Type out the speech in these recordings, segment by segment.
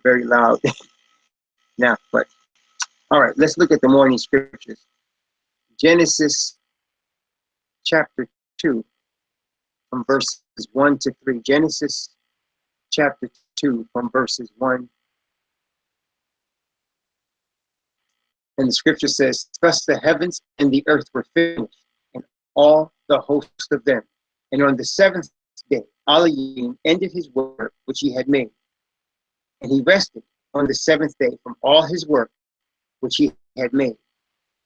very loud now. But all right, let's look at the morning scriptures. Genesis chapter 2 from verses 1 to 3. Genesis chapter 2 from verses 1. And the scripture says, thus the heavens and the earth were finished, and all the host of them. And on the seventh day, Elohim ended his work which he had made. And he rested on the seventh day from all his work which he had made.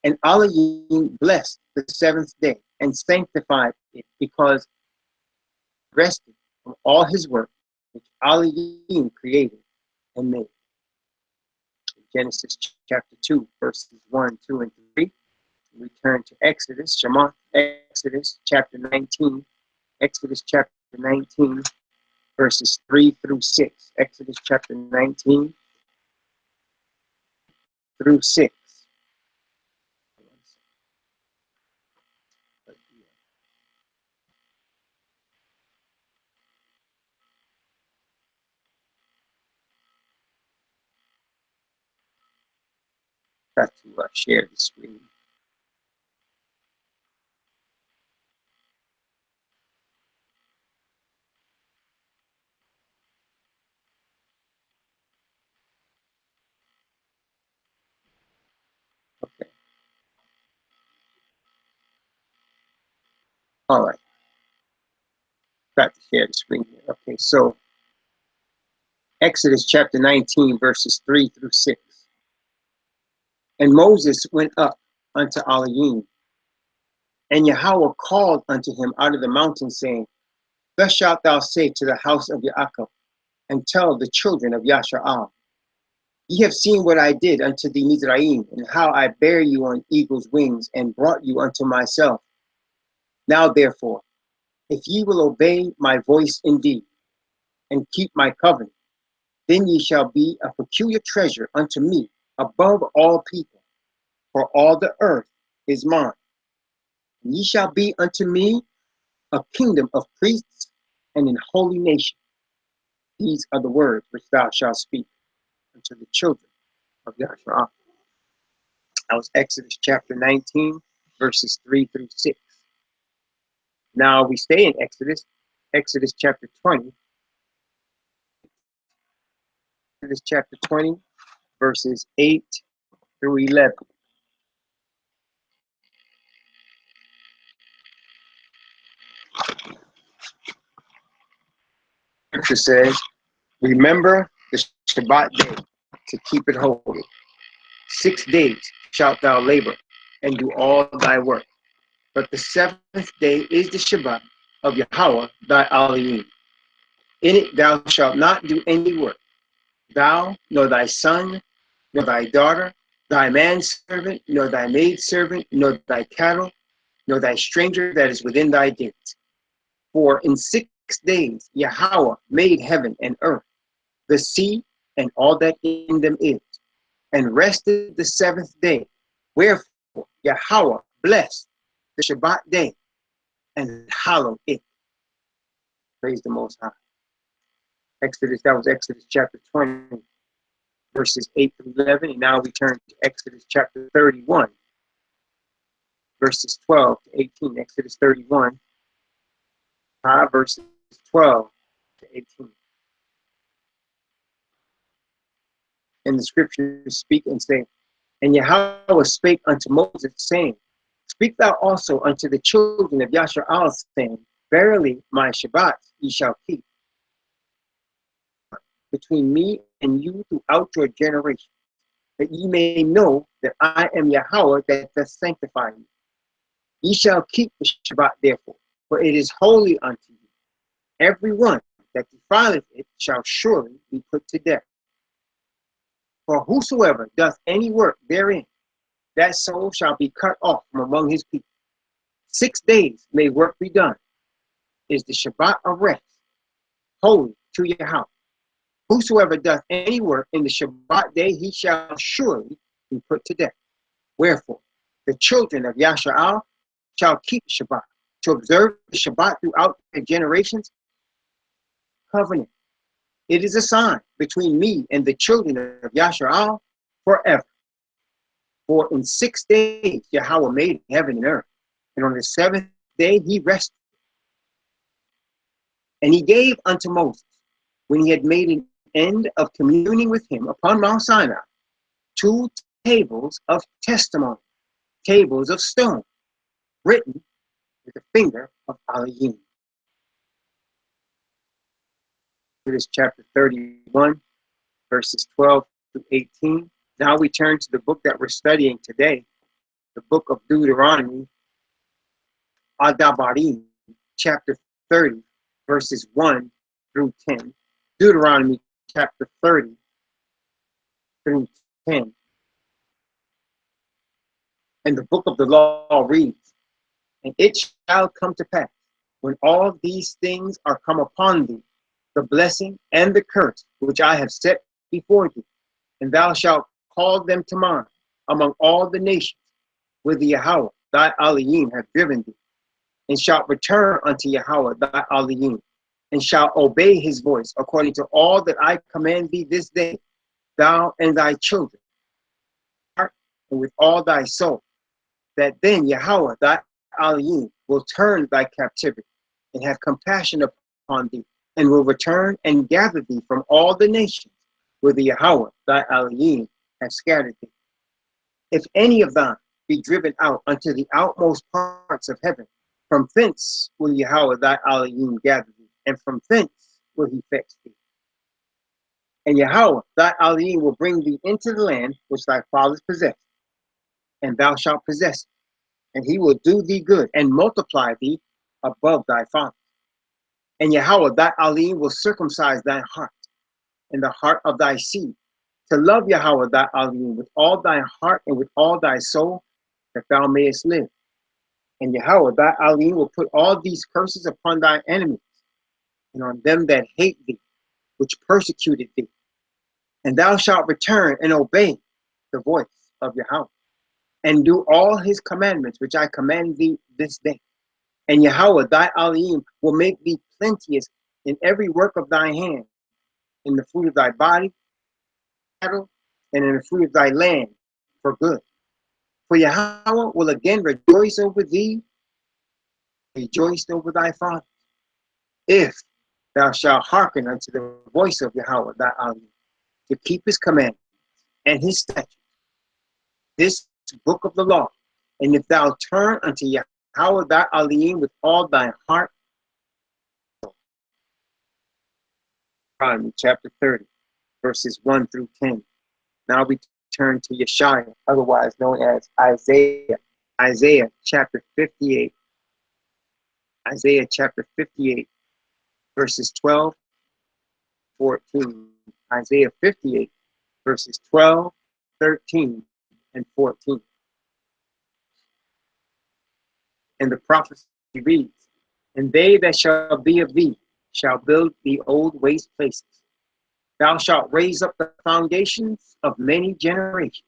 And Elohim blessed the seventh day and sanctified it, because he rested from all his work which Elohim created and made. Genesis chapter 2, verses 1, 2, and 3. We turn to Exodus, Shema, Exodus chapter 19. Exodus chapter 19, verses 3 through 6. Exodus chapter 19 through 6. Got to share the screen. Okay. All right. Got to share the screen here. Okay, so Exodus chapter 19, verses 3 through 6. And Moses went up unto Elohim, and Yahweh called unto him out of the mountain, saying, thus shalt thou say to the house of Yaakov, and tell the children of Yasha'al, ye have seen what I did unto the Mizraim, and how I bare you on eagle's wings, and brought you unto myself. Now therefore, if ye will obey my voice indeed, and keep my covenant, then ye shall be a peculiar treasure unto me above all people, for all the earth is mine. And ye shall be unto me a kingdom of priests and an holy nation. These are the words which thou shalt speak unto the children of Yahshua. That was Exodus chapter 19, verses 3 through 6. Now we stay in Exodus, Exodus chapter 20. Exodus chapter 20, verses 8 through 11. Scripture says, remember the Shabbat day to keep it holy. 6 days shalt thou labor and do all thy work. But the seventh day is the Shabbat of Yahweh thy Elohim. In it thou shalt not do any work, thou, nor thy son, nor thy daughter, thy manservant, nor thy maidservant, nor thy cattle, nor thy stranger that is within thy gates. For in 6 days Yahweh made heaven and earth, the sea, and all that in them is, and rested the seventh day. Wherefore Yahweh blessed the Shabbat day and hallowed it. Praise the Most High. Exodus, that was Exodus chapter 20, verses 8 through 11. And now we turn to Exodus chapter 31, verses 12 to 18. Exodus 31, verses 12 to 18. And the scriptures speak and say, and Yahweh spake unto Moses, saying, speak thou also unto the children of Yasha'al, saying, verily my Shabbats ye shall keep between me and you throughout your generation, that ye may know that I am Yahweh that doth sanctify you. Ye shall keep the Shabbat therefore, for it is holy unto you. Every one that defileth it shall surely be put to death. For whosoever doth any work therein, that soul shall be cut off from among his people. 6 days may work be done, is the Shabbat of rest, holy to Yahweh. Whosoever doth any work in the Shabbat day, he shall surely be put to death. Wherefore, the children of Yasha'al shall keep the Shabbat, to observe the Shabbat throughout their generations. Covenant It is a sign between me and the children of Yasharal forever. For in 6 days Yahweh made heaven and earth, and on the 7th day he rested. And he gave unto Moses, when he had made an end of communing with him upon Mount Sinai, 2 tables of testimony, tables of stone, written with the finger of Elohim. Exodus chapter 31, verses 12 to 18. Now we turn to the book that we're studying today, the book of Deuteronomy, Dhabarym, chapter 30, verses 1 through 10. Deuteronomy chapter 30 through 10. And the book of the law reads, and it shall come to pass, when all these things are come upon thee, the blessing and the curse which I have set before thee, and thou shalt call them to mind among all the nations, whither Yahweh thy Elohim hath driven thee, and shalt return unto Yahweh thy Elohim, and shalt obey his voice according to all that I command thee this day, thou and thy children, and with all thy soul, that then Yahweh thy Elohim will turn thy captivity, and have compassion upon thee, and will return and gather thee from all the nations, whither Yahweh thy Elohim hath scattered thee. If any of thine be driven out unto the outmost parts of heaven, from thence will Yahweh thy Elohim gather thee, and from thence will he fetch thee. And Yahweh thy Elohim will bring thee into the land which thy fathers possessed, and thou shalt possess it. And he will do thee good, and multiply thee above thy fathers. And Yahweh thy Elohim will circumcise thy heart, and the heart of thy seed, to love Yahweh thy Elohim with all thy heart and with all thy soul, that thou mayest live. And Yahweh thy Elohim will put all these curses upon thy enemies, and on them that hate thee, which persecuted thee. And thou shalt return and obey the voice of Yahweh, and do all his commandments which I command thee this day. And Yahweh thy Elohim will make thee plenteous in every work of thy hand, in the fruit of thy body, cattle, and in the fruit of thy land, for good. For Yahweh will again rejoice over thee, rejoiced over thy father, if thou shalt hearken unto the voice of Yahweh thy Elohim, to keep his commandments and his statutes, this book of the law. And if thou turn unto Yahweh thy Elohim with all thy heart. Deuteronomy chapter 30, verses 1 through 10. Now we turn to Yeshaya, otherwise known as Isaiah. Isaiah chapter 58. Isaiah chapter 58, verses 12, 14. Isaiah 58, verses 12, 13, and 14. And the prophecy reads, and they that shall be of thee shall build the old waste places. Thou shalt raise up the foundations of many generations,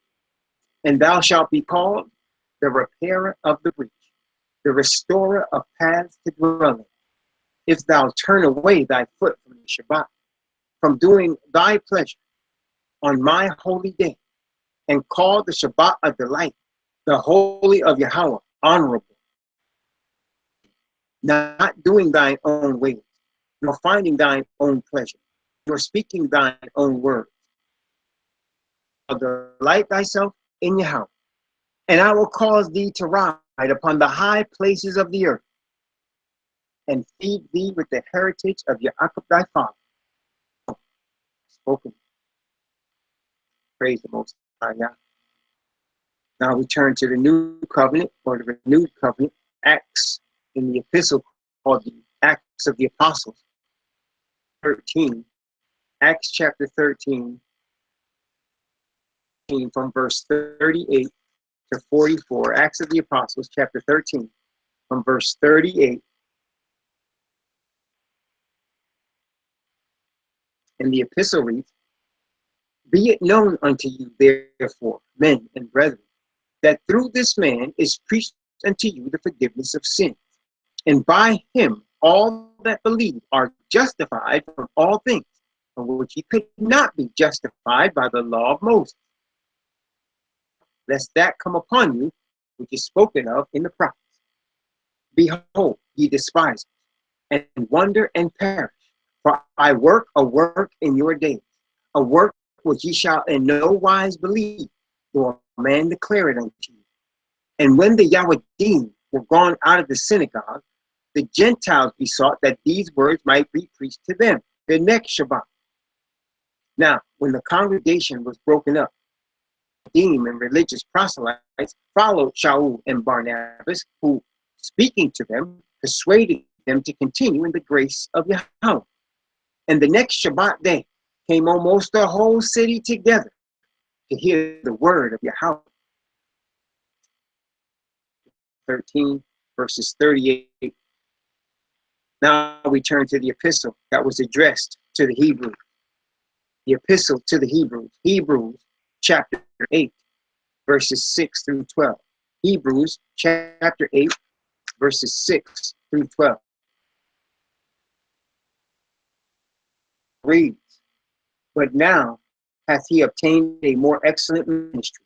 and thou shalt be called the repairer of the breach, the restorer of paths to dwell in. If thou turn away thy foot from the Shabbat, from doing thy pleasure on my holy day, and call the Shabbat a delight, the holy of Yahweh honorable, not doing thine own ways, nor finding thine own pleasure, nor speaking thine own words. Delight thyself in Yahweh, and I will cause thee to ride upon the high places of the earth, and feed thee with the heritage of Yaakov thy father. Spoken. Praise the Most High Yah. Now we turn to the new covenant, or the renewed covenant, Acts, in the epistle called the Acts of the Apostles, 13. Acts chapter 13, from verse 38 to 44. Acts of the Apostles, chapter 13, from verse 38. And the epistle reads, be it known unto you, therefore, men and brethren, that through this man is preached unto you the forgiveness of sins, and by him all that believe are justified from all things on which he could not be justified by the law of Moses, lest that come upon you which is spoken of in the prophets. Behold, ye despise and wonder and perish, for I work a work in your days, a work which ye shall in no wise believe, though a man declare it unto you. And when the Yahudim were gone out of the synagogue, the Gentiles besought that these words might be preached to them the next Shabbat. Now, when the congregation was broken up, Yahudim and religious proselytes followed Shaul and Barnabas, who, speaking to them, persuaded them to continue in the grace of Yahweh. And the next Shabbat day came almost the whole city together to hear the word of Yahweh. 13, verses 38. Now we turn to the epistle that was addressed to the Hebrews. The epistle to the Hebrews. Hebrews chapter 8, verses 6 through 12. Hebrews chapter 8, verses 6 through 12. Reads, but now hath he obtained a more excellent ministry,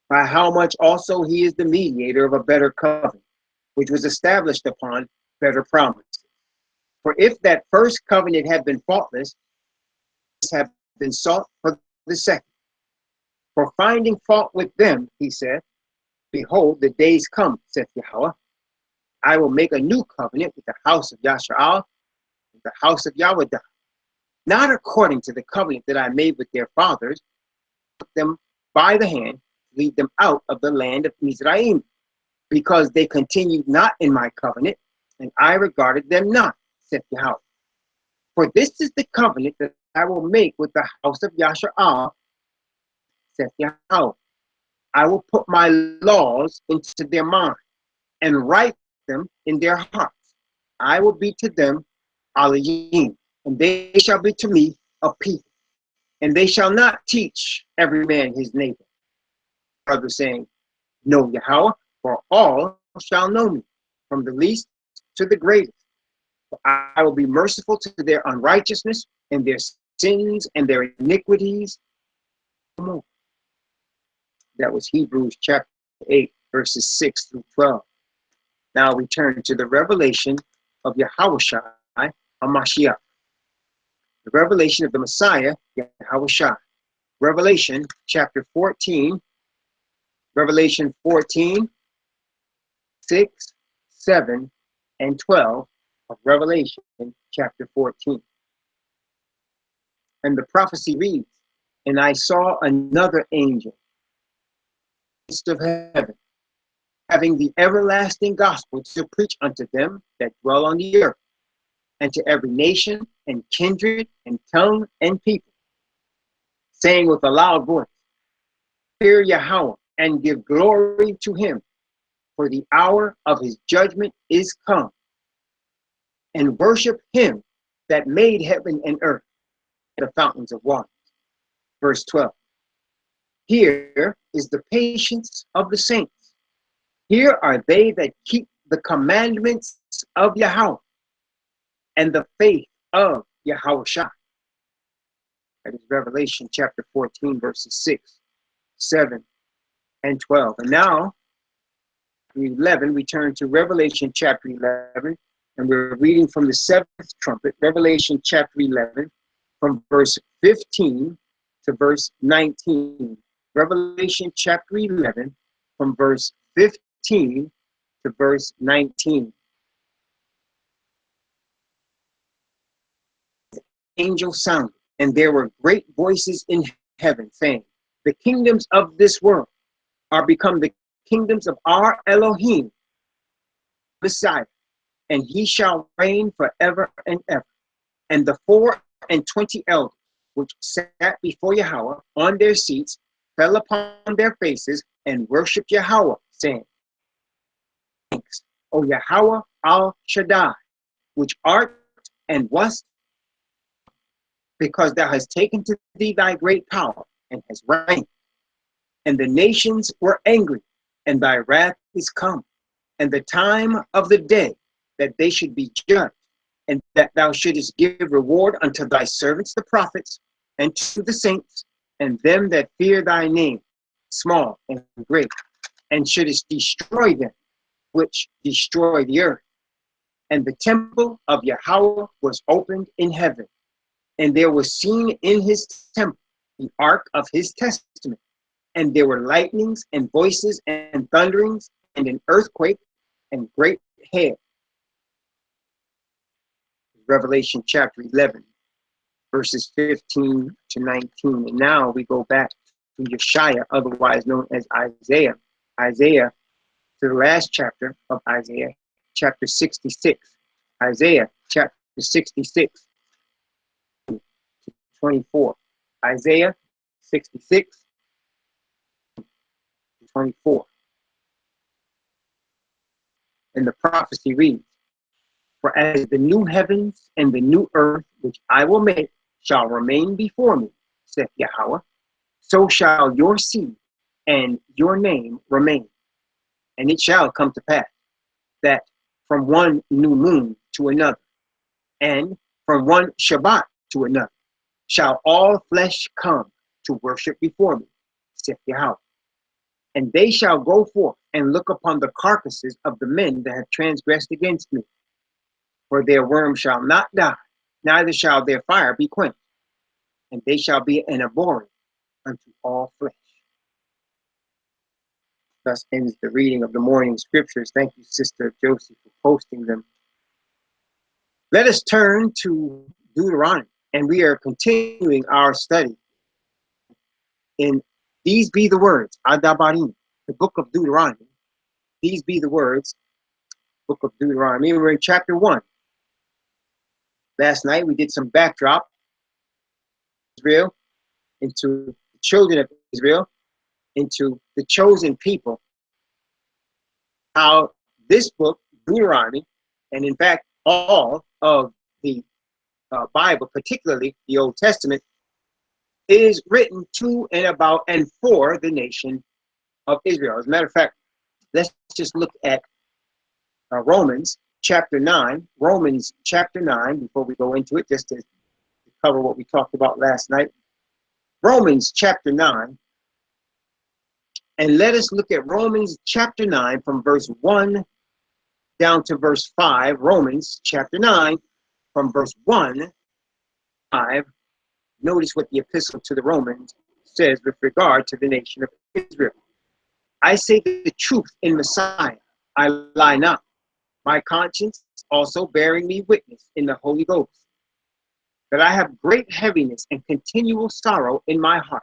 by how much also he is the mediator of a better covenant, which was established upon better promises. For if that first covenant had been faultless, have been sought for the second. For finding fault with them, he said, behold, the days come, saith Yahweh, I will make a new covenant with the house of Yasha'al, with the house of Yahweh, not according to the covenant that I made with their fathers, took them by the hand, lead them out of the land of Mizraim, because they continued not in my covenant, and I regarded them not, saith Yahweh. For this is the covenant that I will make with the house of Yasha'al, saith Yahweh. I will put my laws into their mind, and write them in their hearts. I will be to them Elohim, and they shall be to me a people. And they shall not teach every man his neighbor, brother, saying, know Yahweh, for all shall know me, from the least to the greatest. For I will be merciful to their unrighteousness and their sins and their iniquities. That was Hebrews chapter 8, verses 6 through 12. Now we turn to the revelation of Yahushua HaMashiach. The revelation of the Messiah, Yahushua. Revelation chapter 14, Revelation 14, 6, 7, and 12 of Revelation chapter 14. And the prophecy reads, and I saw another angel in the midst of heaven, having the everlasting gospel to preach unto them that dwell on the earth, and to every nation and kindred and tongue and people, saying with a loud voice, fear Yahweh and give glory to him, for the hour of his judgment is come, and worship him that made heaven and earth, the fountains of water. Verse 12. Here is the patience of the saints. Here are they that keep the commandments of Yahweh and the faith of Yahushua. That is Revelation chapter 14, verses 6, 7, and 12. And now, 11, we turn to Revelation chapter 11, and we're reading from the seventh trumpet, Revelation chapter 11, from verse 15 to verse 19. Revelation chapter 11, from verse 15 to verse 19. Angel sounded, and there were great voices in heaven saying, the kingdoms of this world are become the kingdoms of our Elohim, Messiah, and he shall reign forever and ever. And the 24 elders which sat before Yahweh on their seats fell upon their faces and worshipped Yahweh, saying, thanks, O Yahweh al Shaddai, which art and wast, because thou hast taken to thee thy great power and hast reigned. And the nations were angry, and thy wrath is come, and the time of the day that they should be judged. and that thou shouldest give reward unto thy servants the prophets, and to the saints, and them that fear thy name, small and great, and shouldest destroy them which destroy the earth. And the temple of Yahweh was opened in heaven, and there was seen in his temple the ark of his testament, and there were lightnings and voices and thunderings and an earthquake and great hail. Revelation chapter 11, verses 15 to 19. And now we go back to Yeshaya, otherwise known as Isaiah. Isaiah, to the last chapter of Isaiah, chapter 66. Isaiah chapter 66, 24. Isaiah 66, 24. And the prophecy reads, for as the new heavens and the new earth which I will make shall remain before me, saith Yahweh, so shall your seed and your name remain. And it shall come to pass that from one new moon to another, and from one Shabbat to another, shall all flesh come to worship before me, saith Yahweh. And they shall go forth and look upon the carcasses of the men that have transgressed against me. For their worm shall not die, neither shall their fire be quenched, and they shall be an abhorring unto all flesh. Thus ends the reading of the morning scriptures. Thank you, Sister Josie, for posting them. Let us turn to Deuteronomy, and we are continuing our study in These Be the Words, Dhabarym, the book of Deuteronomy. These be the words, book of Deuteronomy. We're in chapter 1. Last night we did some backdrop, Israel, into the children of Israel, into the chosen people. How this book, Deuteronomy, and in fact all of the Bible, particularly the Old Testament, is written to and about and for the nation of Israel. As a matter of fact, let's just look at Romans chapter 9. Romans chapter 9, before we go into it, just to cover what we talked about last night. Romans chapter 9. And let us look at Romans chapter 9 from verse 1 down to verse 5. Romans chapter 9 from verse 1 to 5. Notice what the epistle to the Romans says with regard to the nation of Israel. I say the truth in Messiah, I lie not. My conscience also bearing me witness in the Holy Ghost, that I have great heaviness and continual sorrow in my heart.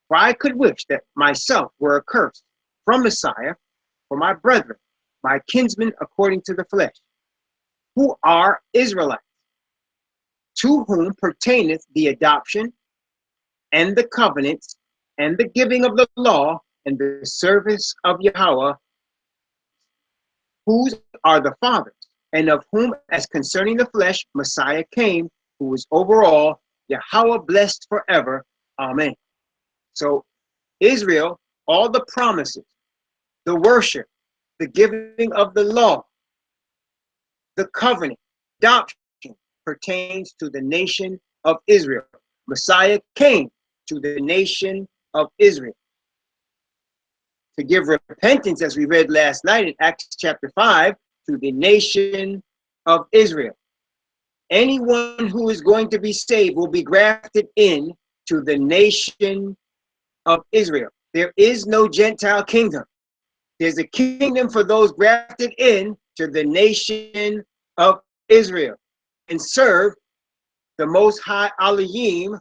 For I could wish that myself were accursed from Messiah for my brethren, my kinsmen according to the flesh, who are Israelites, to whom pertaineth the adoption and the covenants and the giving of the law and the service of Yahweh, whose are the fathers, and of whom, as concerning the flesh, Messiah came, who is over all, Yahweh blessed forever. Amen. So Israel, all the promises, the worship, the giving of the law, the covenant, adoption pertains to the nation of Israel. Messiah came to the nation of Israel to give repentance, as we read last night in Acts chapter 5, to the nation of Israel. Anyone who is going to be saved will be grafted in to the nation of Israel. There is no Gentile kingdom. There's a kingdom for those grafted in to the nation of Israel and serve the Most High Elohim.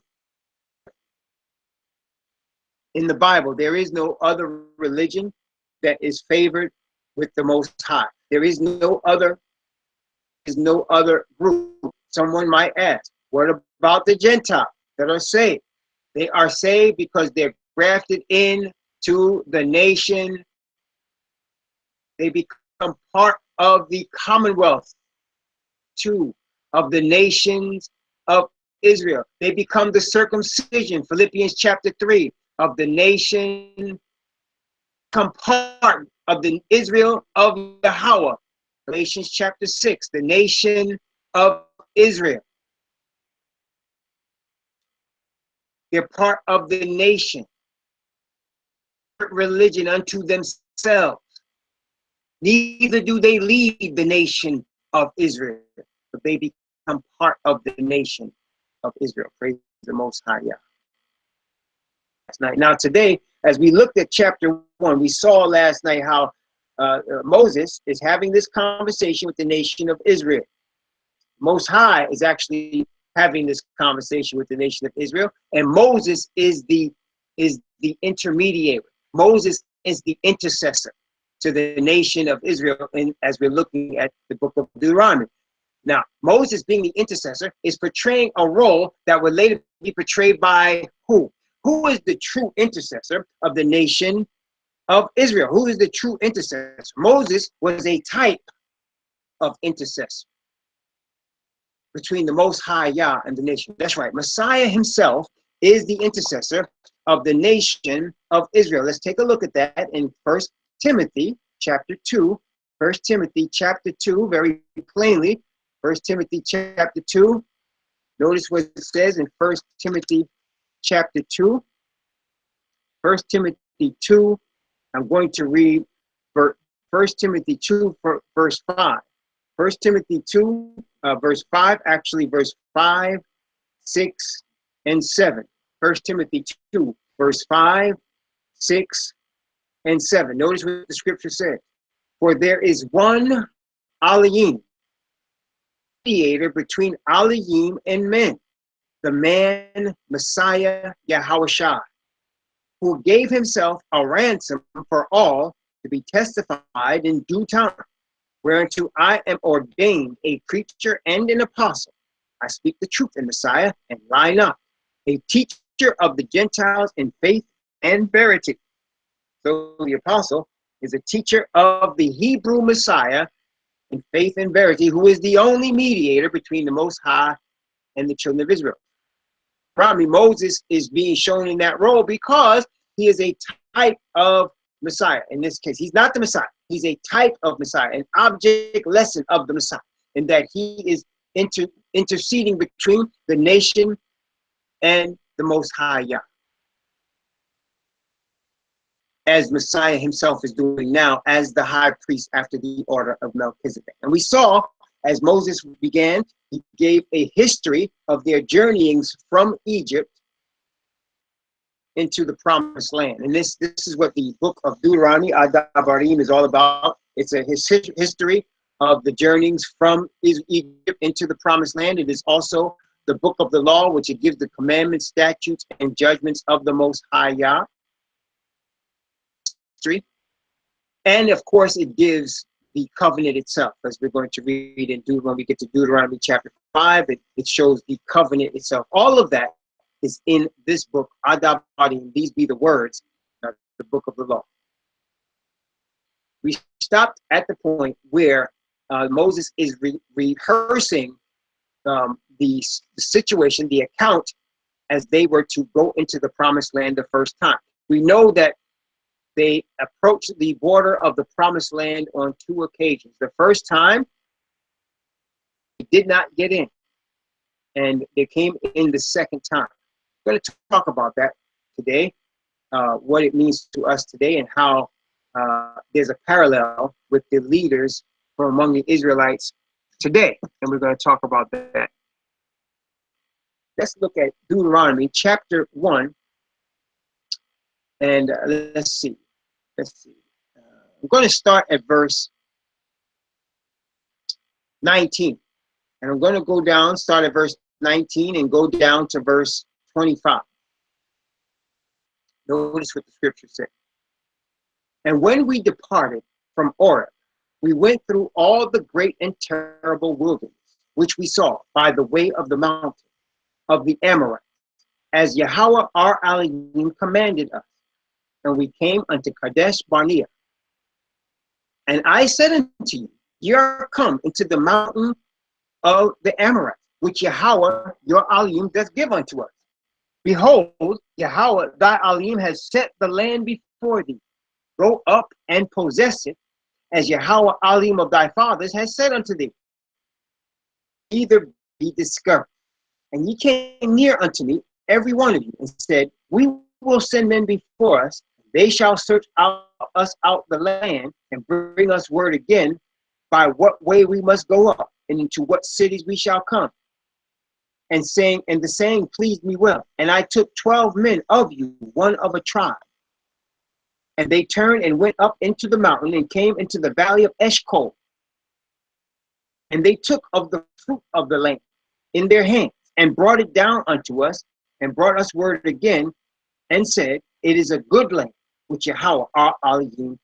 In the Bible, there is no other religion that is favored with the Most High. There is no other group. Someone might ask, what about the Gentiles that are saved? They are saved because they're grafted in to the nation. They become part of the commonwealth, too, of the nations of Israel. They become the circumcision, Philippians chapter 3, of the nation, become part of the Israel of Yahweh, Galatians chapter 6, the nation of Israel. They're part of the nation. Religion unto themselves. Neither do they leave the nation of Israel, but they become part of the nation of Israel. Praise the Most High Yah. Last night. Now today, as we looked at chapter 1, we saw last night how Moses is having this conversation with the nation of Israel. Most High is actually having this conversation with the nation of Israel, and Moses is the intermediary. Moses is the intercessor to the nation of Israel, and as we're looking at the book of Deuteronomy. Now, Moses being the intercessor is portraying a role that will later be portrayed by who? Who is the true intercessor of the nation of Israel? Who is the true intercessor? Moses was a type of intercessor between the Most High Yah and the nation. That's right. Messiah himself is the intercessor of the nation of Israel. Let's take a look at that in 1 Timothy chapter 2. 1 Timothy chapter 2, very plainly. 1 Timothy chapter 2. Notice what it says in 1 Timothy chapter 2. 1 Timothy 2. I'm going to read 1 Timothy 2, verse 5. 1 Timothy 2, verse 5, actually verse 5, 6, and 7. 1 Timothy 2, verse 5, 6, and 7. Notice what the scripture says. For there is one Elohim, mediator between Elohim and men, the man Messiah Yahushua, who gave himself a ransom for all to be testified in due time, whereunto I am ordained a preacher and an apostle. I speak the truth in Messiah and lie not, a teacher of the Gentiles in faith and verity. So the apostle is a teacher of the Hebrew Messiah in faith and verity, who is the only mediator between the Most High and the children of Israel. Probably Moses is being shown in that role because he is a type of Messiah. In this case, he's not the Messiah. He's a type of Messiah, an object lesson of the Messiah, in that he is interceding between the nation and the Most High Yah, as Messiah himself is doing now as the high priest after the order of Melchizedek. And we saw, as Moses began, he gave a history of their journeyings from Egypt into the promised land. And this is what the book of Deuteronomy, Dhabarym, is all about. It's a history of the journeyings from Egypt into the promised land. It is also the book of the law, which it gives the commandments, statutes, and judgments of the Most High Yah. And of course, it gives the covenant itself, as we're going to read in Deuteronomy. When we get to Deuteronomy chapter 5, it shows the covenant itself. All of that is in this book, Dhabarym. These be the words of the book of the law. We stopped at the point where Moses is rehearsing the situation, the account, as they were to go into the promised land the first time. We know that they approached the border of the promised land on 2 occasions. The first time, they did not get in, and they came in the second time. We're going to talk about that today, what it means to us today, and how there's a parallel with the leaders from among the Israelites today. And we're going to talk about that. Let's look at Deuteronomy chapter 1, and let's see. I'm going to start at verse 19, and I'm going to go down, start at verse 19 and go down to verse 25. Notice what the scripture says. And when we departed from Oreb, we went through all the great and terrible wilderness, which we saw by the way of the mountain of the Amorites, as Yahweh our Elohim commanded us. And we came unto Kadesh Barnea. And I said unto you, ye are come into the mountain of the Amorites, which Yahweh your Elohim doth give unto us. Behold, Yahweh thy Elohim has set the land before thee. Go up and possess it, as Yahweh Elohim of thy fathers has said unto thee. neither be discouraged. And ye came near unto me, every one of you, and said, we will send men before us. They shall search us out the land and bring us word again by what way we must go up and into what cities we shall come. And the saying pleased me well. And I took 12 men of you, one of a tribe. And they turned and went up into the mountain and came into the valley of Eshcol. And they took of the fruit of the land in their hands and brought it down unto us and brought us word again and said, it is a good land which Yahweh our Elohim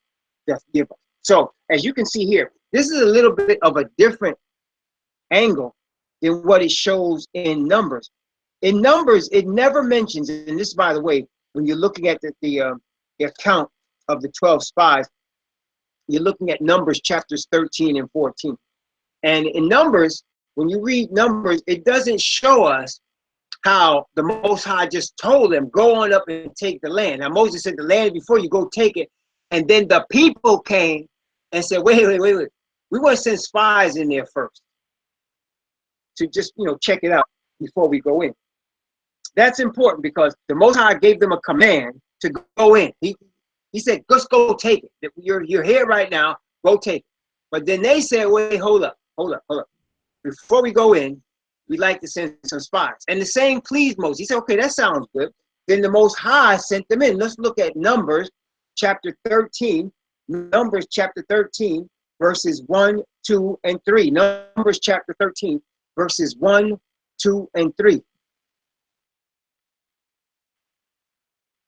doth give us. So as you can see here, this is a little bit of a different angle than what it shows in Numbers. In Numbers, it never mentions, and this, by the way, when you're looking at the account of the 12 spies, you're looking at Numbers chapters 13 and 14. And in Numbers, when you read Numbers, it doesn't show us how the Most High just told them, go on up and take the land. Now, Moses said, the land before you, go take it. And then the people came and said, wait. We want to send spies in there first to just, check it out before we go in. That's important because the Most High gave them a command to go in. He said, just go take it. You're here right now, go take it. But then they said, wait, hold up. Before we go in, we'd like to send some spies. And the saying pleased Moses. He said, okay, that sounds good. Then the Most High sent them in. Let's look at Numbers chapter 13. Numbers chapter 13, verses 1, 2, and 3. Numbers chapter 13, verses 1, 2, and 3.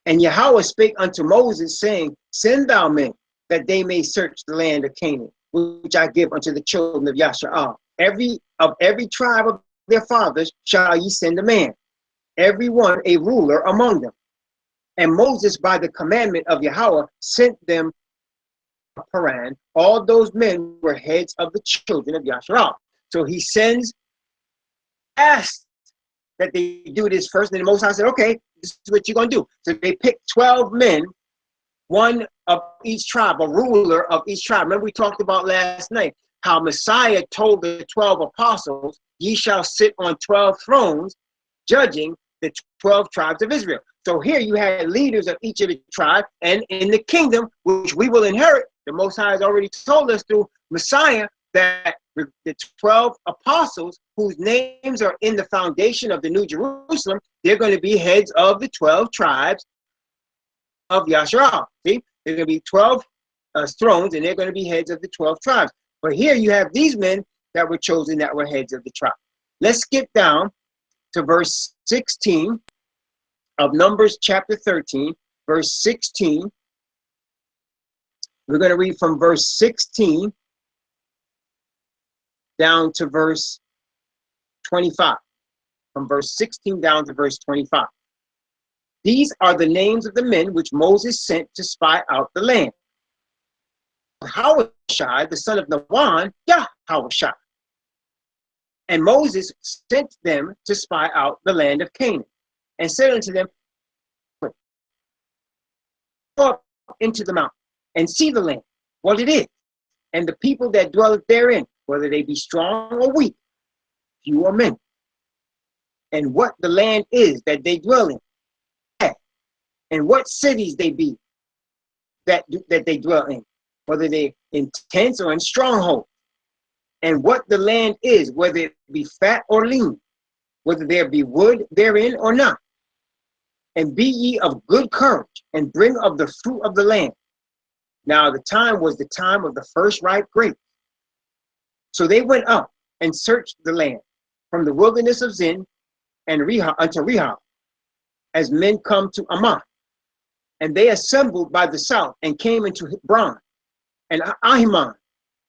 And Yahweh spake unto Moses, saying, send thou men, that they may search the land of Canaan, which I give unto the children of Yashar'al. Every tribe of their fathers shall ye send a man, every one a ruler among them. And Moses, by the commandment of Yahweh, sent them to Paran. All those men were heads of the children of Yashar'al. So he asked that they do this first, and the Most High said, okay, this is what you're going to do. So they picked 12 men, one of each tribe, a ruler of each tribe. Remember we talked about last night how Messiah told the 12 apostles, ye shall sit on 12 thrones, judging the 12 tribes of Israel. So here you had leaders of each of the tribes, and in the kingdom, which we will inherit, the Most High has already told us through Messiah that the 12 apostles whose names are in the foundation of the New Jerusalem, they're going to be heads of the 12 tribes of Yashar'al. See, they're going to be 12 thrones, and they're going to be heads of the 12 tribes. But here you have these men that were chosen that were heads of the tribe. Let's skip down to verse 16 of Numbers chapter 13, verse 16. We're going to read from verse 16 down to verse 25. From verse 16 down to verse 25. These are the names of the men which Moses sent to spy out the land. Hawashai, the son of Nawan, Yahawashai. And Moses sent them to spy out the land of Canaan, and said unto them, go up into the mountain, and see the land, what it is, and the people that dwell therein, whether they be strong or weak, few or many, and what the land is that they dwell in, and what cities they be that they dwell in, whether they in tents or in strongholds, and what the land is, whether it be fat or lean, whether there be wood therein or not. And be ye of good courage, and bring of the fruit of the land. Now the time was the time of the first ripe grapes. So they went up and searched the land from the wilderness of Zin and Rehob unto Rehob, as men come to Ammah. And they assembled by the south and came into Hebron, and Ahiman,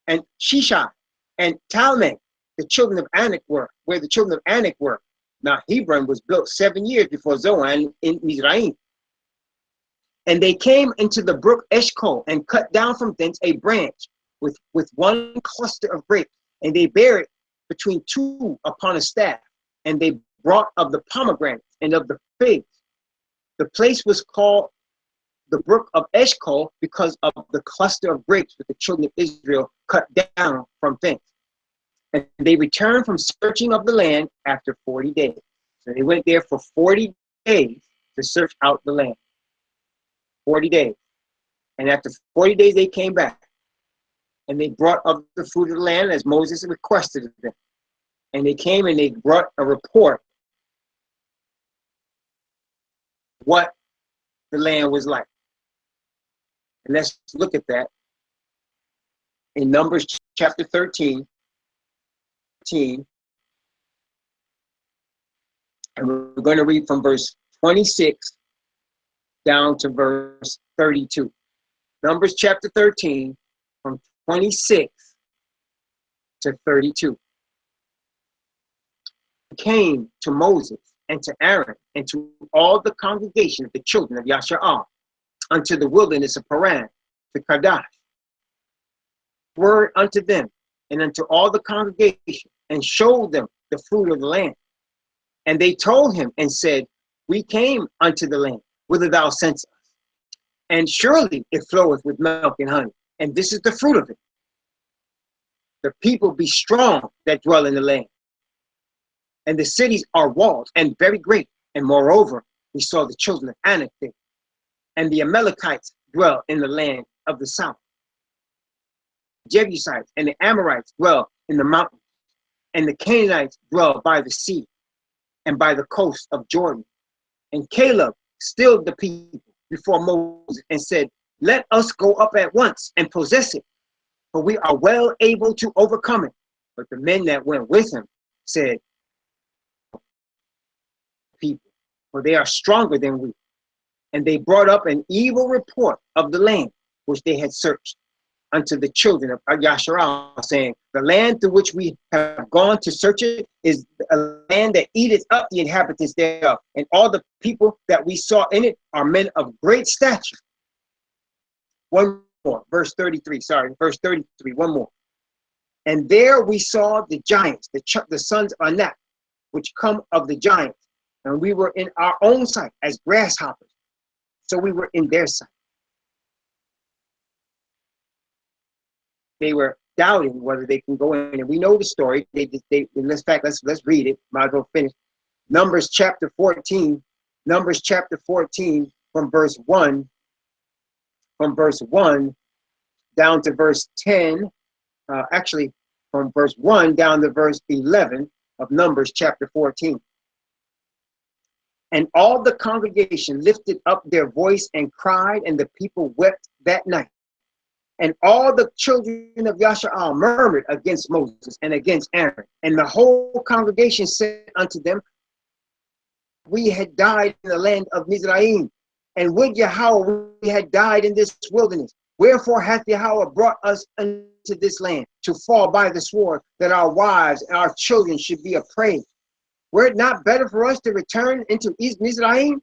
and Shishai, and Talmai, the children of Anak were, where the children of Anak were. Now Hebron was built 7 years before Zoan in Mizraim. And they came into the brook Eshcol, and cut down from thence a branch with one cluster of grapes, and they bare it between two upon a staff. And they brought of the pomegranates and of the figs. The place was called the brook of Eshcol because of the cluster of grapes that the children of Israel cut down from thence. And they returned from searching of the land after 40 days. So they went there for 40 days to search out the land. 40 days. And after 40 days, they came back. And they brought up the fruit of the land as Moses requested of them. And they came and they brought a report what the land was like. And let's look at that in Numbers chapter 13. And we're going to read from verse 26 down to verse 32. Numbers chapter 13 from 26 to 32. It came to Moses and to Aaron and to all the congregation of the children of Yasha'al unto the wilderness of Paran, to Kadesh, word unto them and unto all the congregation, and showed them the fruit of the land. And they told him and said, we came unto the land whither thou sentest us, and surely it floweth with milk and honey, and this is the fruit of it. The people be strong that dwell in the land, and the cities are walled and very great. And moreover, we saw the children of Anak there, and the Amalekites dwell in the land of the south. Jebusites and the Amorites dwell in the mountains, and the Canaanites dwell by the sea and by the coast of Jordan. And Caleb stilled the people before Moses and said, let us go up at once and possess it, for we are well able to overcome it. But the men that went with him said, people, for they are stronger than we. And they brought up an evil report of the land which they had searched unto the children of Yasharal, saying, the land through which we have gone to search it is a land that eateth up the inhabitants thereof, and all the people that we saw in it are men of great stature. One more, verse 33, verse 33, one more. And there we saw the giants, the sons of Anak, which come of the giants, and we were in our own sight as grasshoppers, so we were in their sight. They were doubting whether they can go in, and we know the story. Let's read it. Might as well finish. Numbers chapter 14 from verse 1 down to verse 10, actually from verse 1 down to verse 11 of Numbers chapter 14. And all the congregation lifted up their voice and cried, and the people wept that night. And all the children of Yasha'al murmured against Moses and against Aaron. And the whole congregation said unto them, we had died in the land of Mizraim, and would Yahweh we had died in this wilderness. Wherefore hath Yahweh brought us into this land, to fall by the sword, that our wives and our children should be a prey? Were it not better for us to return into Mizraim?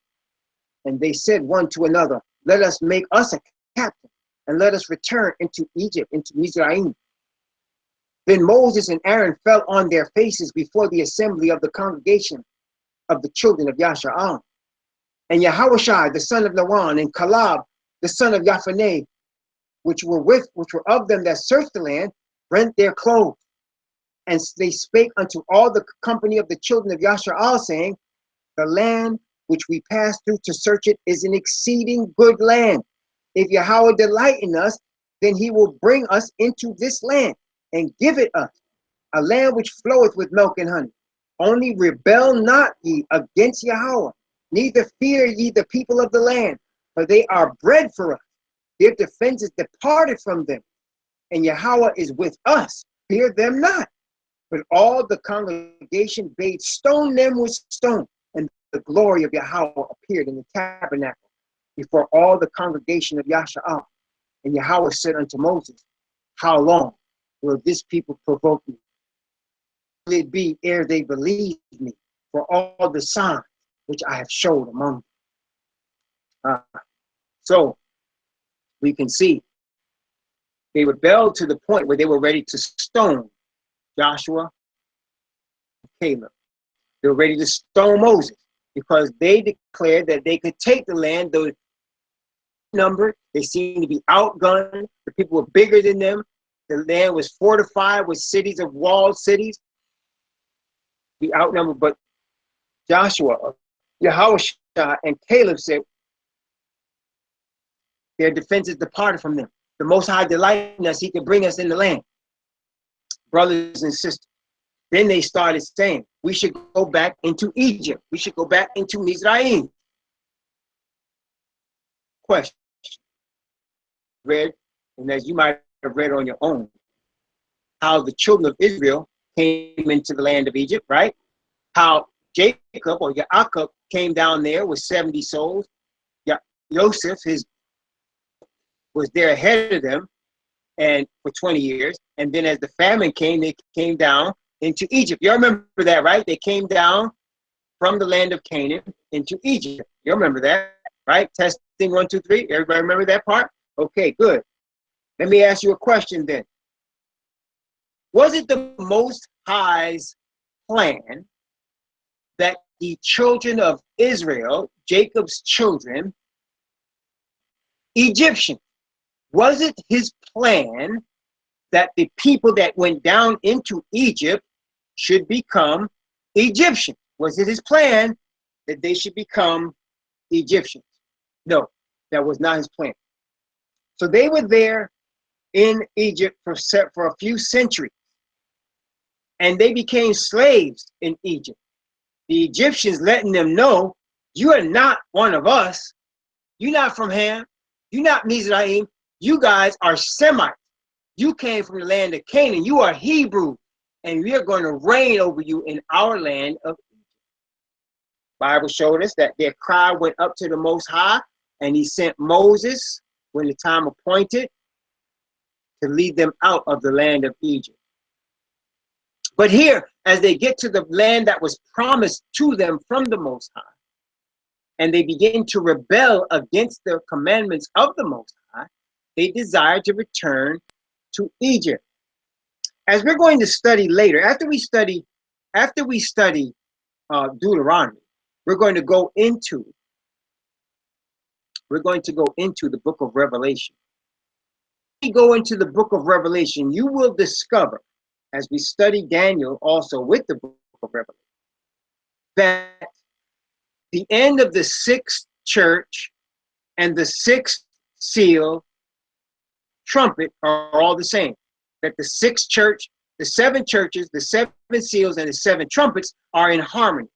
And they said one to another, let us make us a captain, and let us return into Egypt, into Mizraim. Then Moses and Aaron fell on their faces before the assembly of the congregation of the children of Yasha'al. And Yahushai, the son of Lawan, and Caleb, the son of Yaphaneh, which were of them that searched the land, rent their clothes. And they spake unto all the company of the children of Yasha'al, saying, the land which we passed through to search it is an exceeding good land. If Yahweh delight in us, then he will bring us into this land and give it us, a land which floweth with milk and honey. Only rebel not ye against Yahweh, neither fear ye the people of the land, for they are bread for us. Their defense is departed from them, and Yahweh is with us. Fear them not. But all the congregation bade stone them with stone, and the glory of Yahweh appeared in the tabernacle before all the congregation of Yasha'al. And Yahweh said unto Moses, how long will this people provoke me? Will it be ere they believe me for all the signs which I have showed among them? So we can see they rebelled to the point where they were ready to stone Joshua and Caleb. They were ready to stone Moses because they declared that they could take the land, though numbered, they seemed to be outgunned, the people were bigger than them, The land was fortified with cities of walled cities. We outnumbered, but Joshua, Yahushua, and Caleb said their defenses departed from them. The Most High delighted in us, he could bring us in the land. Brothers and sisters. Then they started saying, we should go back into Egypt. We should go back into Mizraim. Question. Read, and as you might have read on your own, how the children of Israel came into the land of Egypt, right? How Jacob or Yaakov came down there with 70 souls. Joseph, was there ahead of them and for 20 years. And then as the famine came, they came down into Egypt. You remember that, right? They came down from the land of Canaan into Egypt. You remember that, right? Testing 1, 2, 3. Everybody remember that part? Okay, good. Let me ask you a question then. Was it the Most High's plan that the children of Israel, Jacob's children, Egyptians, was it his plan that the people that went down into Egypt should become Egyptians? Was it his plan that they should become Egyptians? No, that was not his plan. So they were there in Egypt for a few centuries, and they became slaves in Egypt. The Egyptians letting them know, you are not one of us. You're not from Ham. You're not Mizraim. You guys are Semites. You came from the land of Canaan. You are Hebrew, and we are going to reign over you in our land of Egypt. Bible showed us that their cry went up to the Most High, and he sent Moses when the time appointed to lead them out of the land of Egypt. But here, as they get to the land that was promised to them from the Most High, and they begin to rebel against the commandments of the Most High, they desire to return to Egypt. As we're going to study later, after we study Deuteronomy, we're going to go into the book of Revelation. When we go into the book of Revelation, you will discover, as we study Daniel also with the book of Revelation, that the end of the sixth church and the sixth seal trumpet are all the same. That the sixth church, the seven churches, the seven seals, and the seven trumpets are in harmony.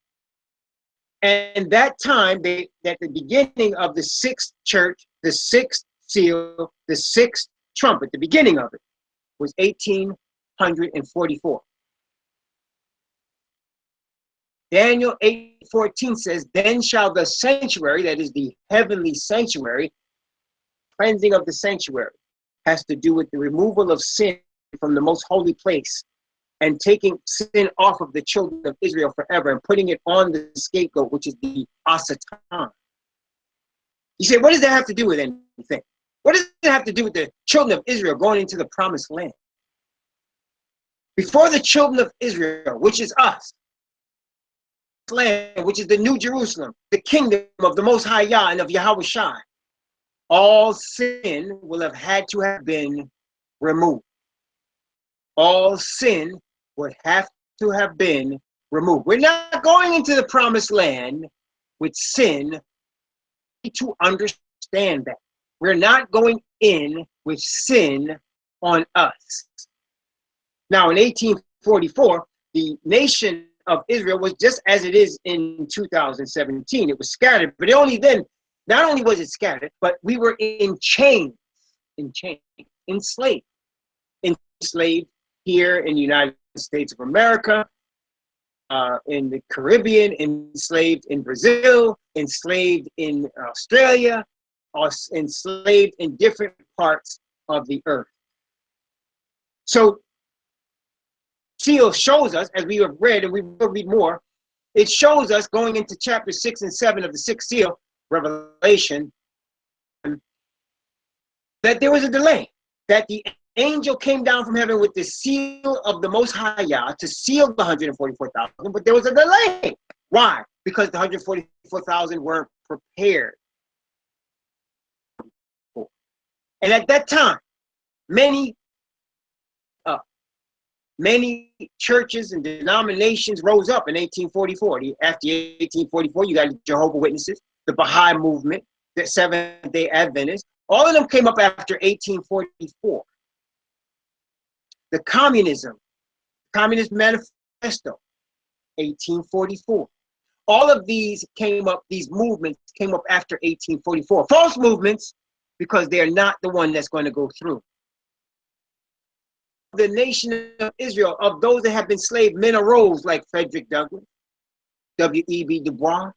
And that time, at the beginning of the sixth church, the sixth seal, the sixth trumpet, the beginning of it was 1844. Daniel 8:14 says, then shall the sanctuary, that is the heavenly sanctuary, cleansing of the sanctuary, has to do with the removal of sin from the most holy place and taking sin off of the children of Israel forever and putting it on the scapegoat, which is the Asatan. You say, what does that have to do with anything? What does it have to do with the children of Israel going into the promised land? Before the children of Israel, which is us, land, which is the New Jerusalem, the kingdom of the Most High Yah and of Yahushua, all sin will have had to have been removed. All sin would have to have been removed. We're not going into the promised land with sin. We need to understand that. We're not going in with sin on us. Now, in 1844, the nation of Israel was just as it is in 2017. It was scattered, but only then, not only was it scattered, but we were in chains, enslaved here in the United States of America, in the Caribbean, enslaved in Brazil, enslaved in Australia, or enslaved in different parts of the earth. So seal shows us, as we have read, and we will read more, it shows us going into chapter 6 and 7 of the sixth seal, Revelation, that there was a delay, that the angel came down from heaven with the seal of the Most High Yah to seal the 144,000, but there was a delay. Why? Because the 144,000 weren't prepared. And at that time, many many churches and denominations rose up in 1844. After 1844, you got the Jehovah's Witnesses, the Baha'i movement, the Seventh-day Adventists. All of them came up after 1844. The Communist Manifesto, 1844. All of these came up, these movements came up after 1844. False movements, because they're not the one that's going to go through. The nation of Israel, of those that have been slave, men arose like Frederick Douglass, W.E.B. Du Bois,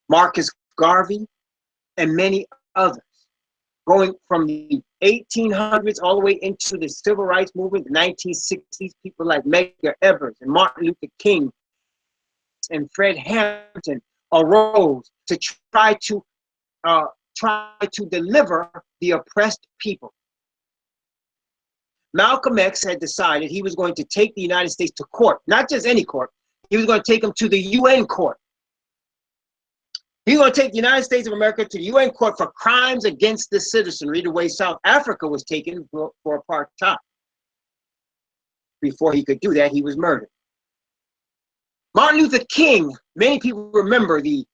Marcus Garvey, and many others, going from the 1800s all the way into the civil rights movement, the 1960s, people like Medgar Evers and Martin Luther King and Fred Hampton arose to try to deliver the oppressed people. Malcolm X had decided he was going to take the United States to court, not just any court. He was going to take them to the UN court. He was going to take the United States of America to the UN court for crimes against the citizenry, the way South Africa was taken for apartheid. Before he could do that, he was murdered. Martin Luther King, many people remember the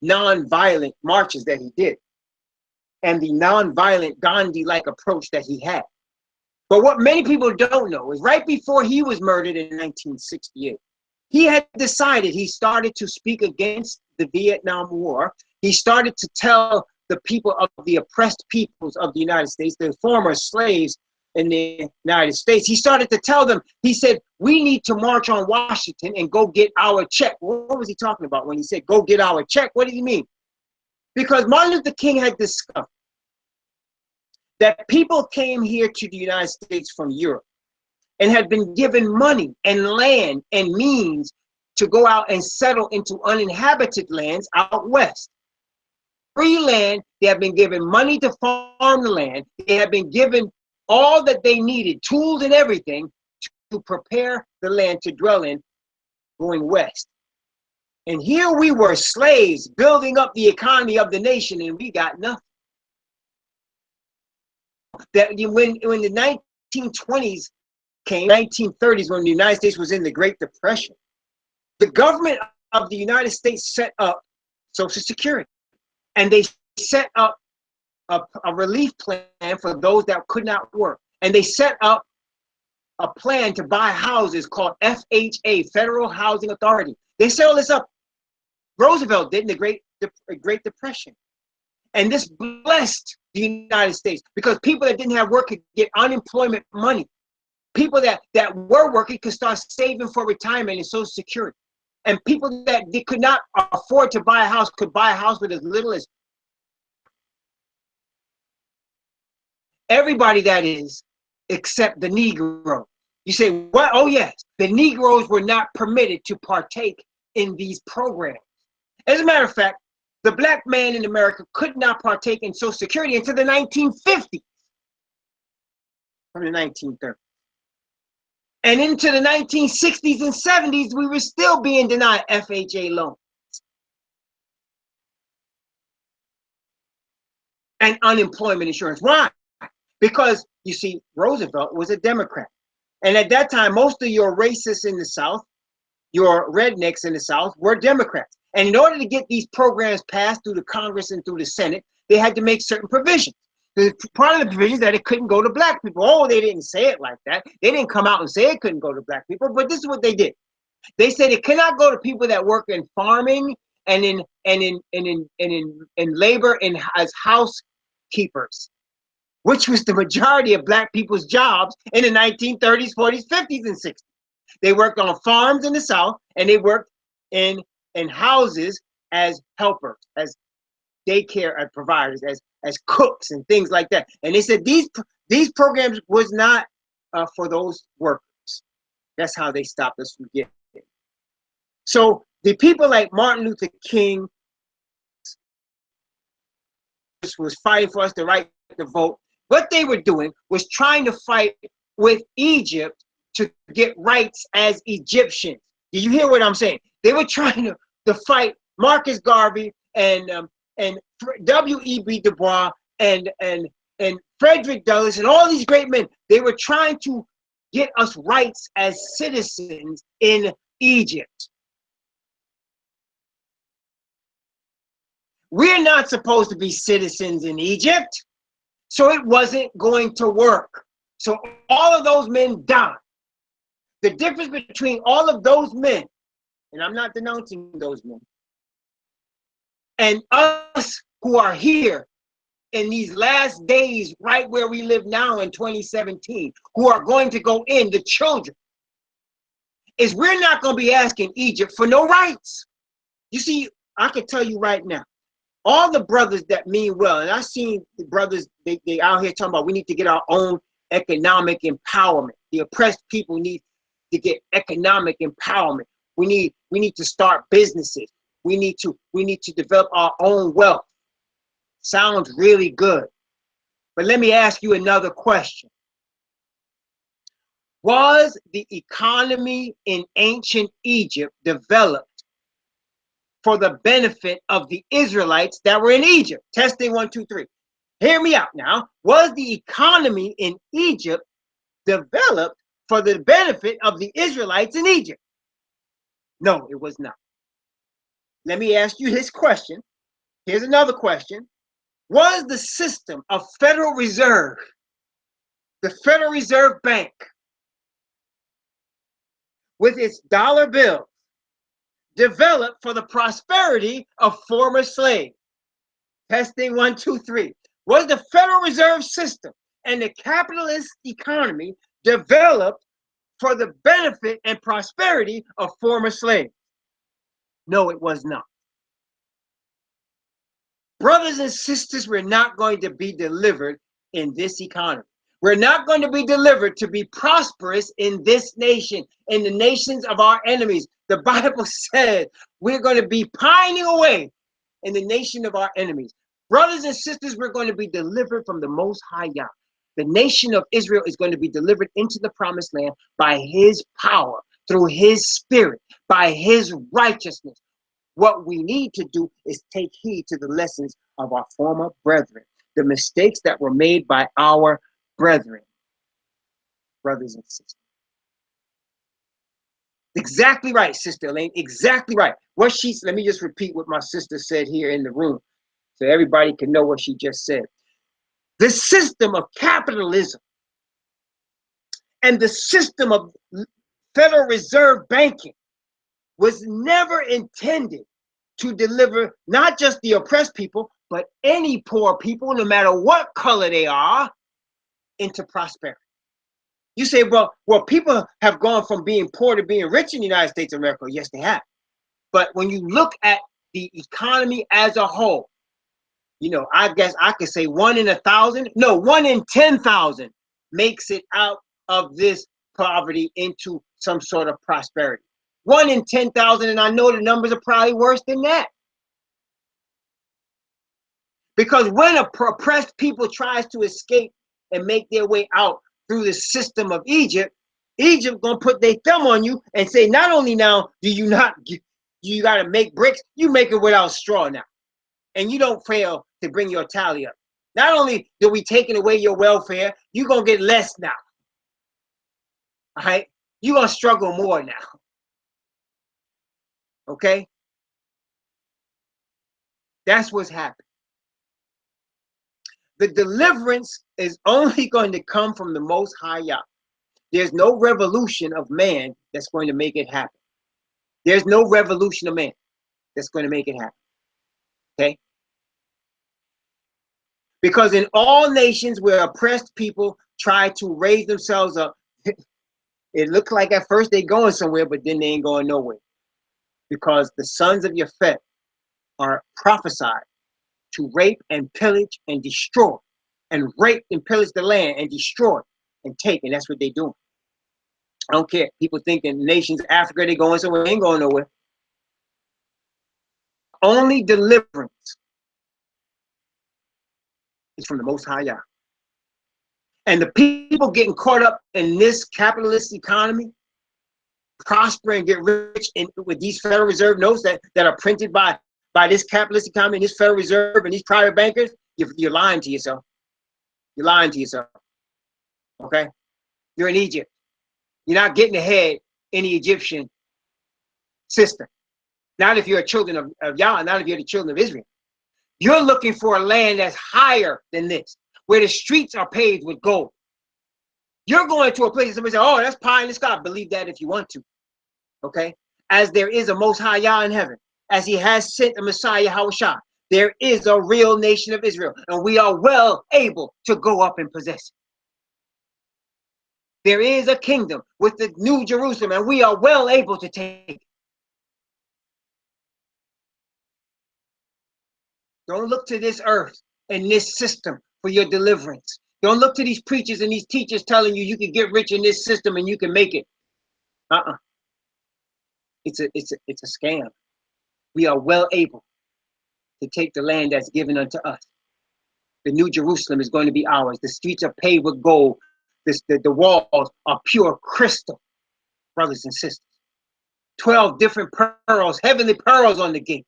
nonviolent marches that he did and the nonviolent Gandhi-like approach that he had. But what many people don't know is right before he was murdered in 1968, he had decided, he started to speak against the Vietnam War. He started to tell the people of the oppressed peoples of the United States, the former slaves in the United States, he started to tell them, he said, we need to march on Washington and go get our check. What was he talking about when he said, go get our check? What did he mean? Because Martin Luther King had discovered that people came here to the United States from Europe and had been given money and land and means to go out and settle into uninhabited lands out west. Free land, they have been given money to farm the land. They have been given all that they needed, tools and everything, to prepare the land to dwell in going west. And here we were slaves building up the economy of the nation, and we got nothing. That when the 1920s came, 1930s, when the United States was in the Great Depression, the government of the United States set up Social Security, and they set up a relief plan for those that could not work, and they set up a plan to buy houses called FHA, Federal Housing Authority. They set all this up. Roosevelt did in the Great Depression. And this blessed the United States because people that didn't have work could get unemployment money. People that were working could start saving for retirement and Social Security. And people that they could not afford to buy a house could buy a house with as little as everybody, that is, except the Negro. You say, what? Oh, yes. The Negroes were not permitted to partake in these programs. As a matter of fact, the black man in America could not partake in Social Security until the 1950s, from the 1930s. And into the 1960s and 70s, we were still being denied FHA loans and unemployment insurance. Why? Because, you see, Roosevelt was a Democrat. And at that time, most of your racists in the South, your rednecks in the South, were Democrats. And in order to get these programs passed through the Congress and through the Senate, they had to make certain provisions. Part of the provisions that it couldn't go to black people. Oh, they didn't say it like that. They didn't come out and say it couldn't go to black people, but this is what they did. They said it cannot go to people that work in farming and in labor and as housekeepers, which was the majority of black people's jobs in the 1930s, 40s, 50s, and 60s. They worked on farms in the South, and they worked in houses as helpers, as daycare providers, as cooks and things like that. And they said these programs was not for those workers. That's how they stopped us from getting it. So the people like Martin Luther King was fighting for us the right to vote. What they were doing was trying to fight with Egypt to get rights as Egyptians. Did you hear what I'm saying? They were trying to fight Marcus Garvey and W.E.B. Du Bois and Frederick Douglass and all these great men. They were trying to get us rights as citizens in Egypt. We're not supposed to be citizens in Egypt, so it wasn't going to work. So all of those men died. The difference between all of those men, and I'm not denouncing those men, and us who are here in these last days, right where we live now in 2017, who are going to go in, the children, is we're not going to be asking Egypt for no rights. You see, I can tell you right now, all the brothers that mean well, and I've seen the brothers, they out here talking about we need to get our own economic empowerment. The oppressed people need to get economic empowerment. We need to start businesses. We need to develop our own wealth. Sounds really good. But let me ask you another question. Was the economy in ancient Egypt developed for the benefit of the Israelites that were in Egypt? Testing 1, 2, 3. Hear me out now. Was the economy in Egypt developed for the benefit of the Israelites in Egypt? No, it was not. Let me ask you this question. Here's another question. Was the system of Federal Reserve, the Federal Reserve Bank, with its dollar bill, developed for the prosperity of former slaves? Testing 1, 2, 3. Was the Federal Reserve System and the capitalist economy developed for the benefit and prosperity of former slaves? No, it was not. Brothers and sisters, we're not going to be delivered in this economy. We're not going to be delivered to be prosperous in this nation, in the nations of our enemies. The Bible said we're going to be pining away in the nation of our enemies. Brothers and sisters, we're going to be delivered from the Most High Yah. The nation of Israel is going to be delivered into the promised land by his power, through his spirit, by his righteousness. What we need to do is take heed to the lessons of our former brethren, the mistakes that were made by our brethren, brothers and sisters. Exactly right, Sister Elaine, exactly right. Let me just repeat what my sister said here in the room so everybody can know what she just said. The system of capitalism and the system of Federal Reserve banking was never intended to deliver not just the oppressed people, but any poor people, no matter what color they are, into prosperity. You say, well, people have gone from being poor to being rich in the United States of America. Yes, they have. But when you look at the economy as a whole, I guess I could say 1 in 1,000, no, 1 in 10,000 makes it out of this poverty into some sort of prosperity. 1 in 10,000, and I know the numbers are probably worse than that. Because when oppressed people tries to escape and make their way out through the system of Egypt, Egypt gonna put their thumb on you and say, not only now do you gotta make bricks, you make it without straw now. And you don't fail to bring your tally up. Not only do we taking away your welfare, you're gonna get less now. All right? You're gonna struggle more now. Okay? That's what's happening. The deliverance is only going to come from the Most High Yah. There's no revolution of man that's going to make it happen. There's no revolution of man that's going to make it happen. Okay? Because in all nations where oppressed people try to raise themselves up, it looks like at first they're going somewhere, but then they ain't going nowhere. Because the sons of Yafet are prophesied to rape and pillage and destroy, and rape and pillage the land and destroy and take, and that's what they're doing. I don't care. People think in nations of Africa they're going somewhere, they ain't going nowhere. Only deliverance is from the Most High Yah. And the people getting caught up in this capitalist economy, prosper and get rich with these Federal Reserve notes that are printed by this capitalist economy and this Federal Reserve and these private bankers, you're lying to yourself. You're lying to yourself. Okay? You're in Egypt. You're not getting ahead in the Egyptian system. Not if you're a children of Yah, not if you're the children of Israel. You're looking for a land that's higher than this, where the streets are paved with gold. You're going to a place that somebody says, oh, that's pie in the sky. Believe that if you want to. Okay? As there is a most high Yah in heaven, as he has sent a Messiah, Yahushua, there is a real nation of Israel, and we are well able to go up and possess it. There is a kingdom with the New Jerusalem, and we are well able to take it. Don't look to this earth and this system for your deliverance. Don't look to these preachers and these teachers telling you you can get rich in this system and you can make it. It's a scam. We are well able to take the land that's given unto us. The New Jerusalem is going to be ours. The streets are paved with gold. The walls are pure crystal, brothers and sisters. 12 different pearls, heavenly pearls on the gates.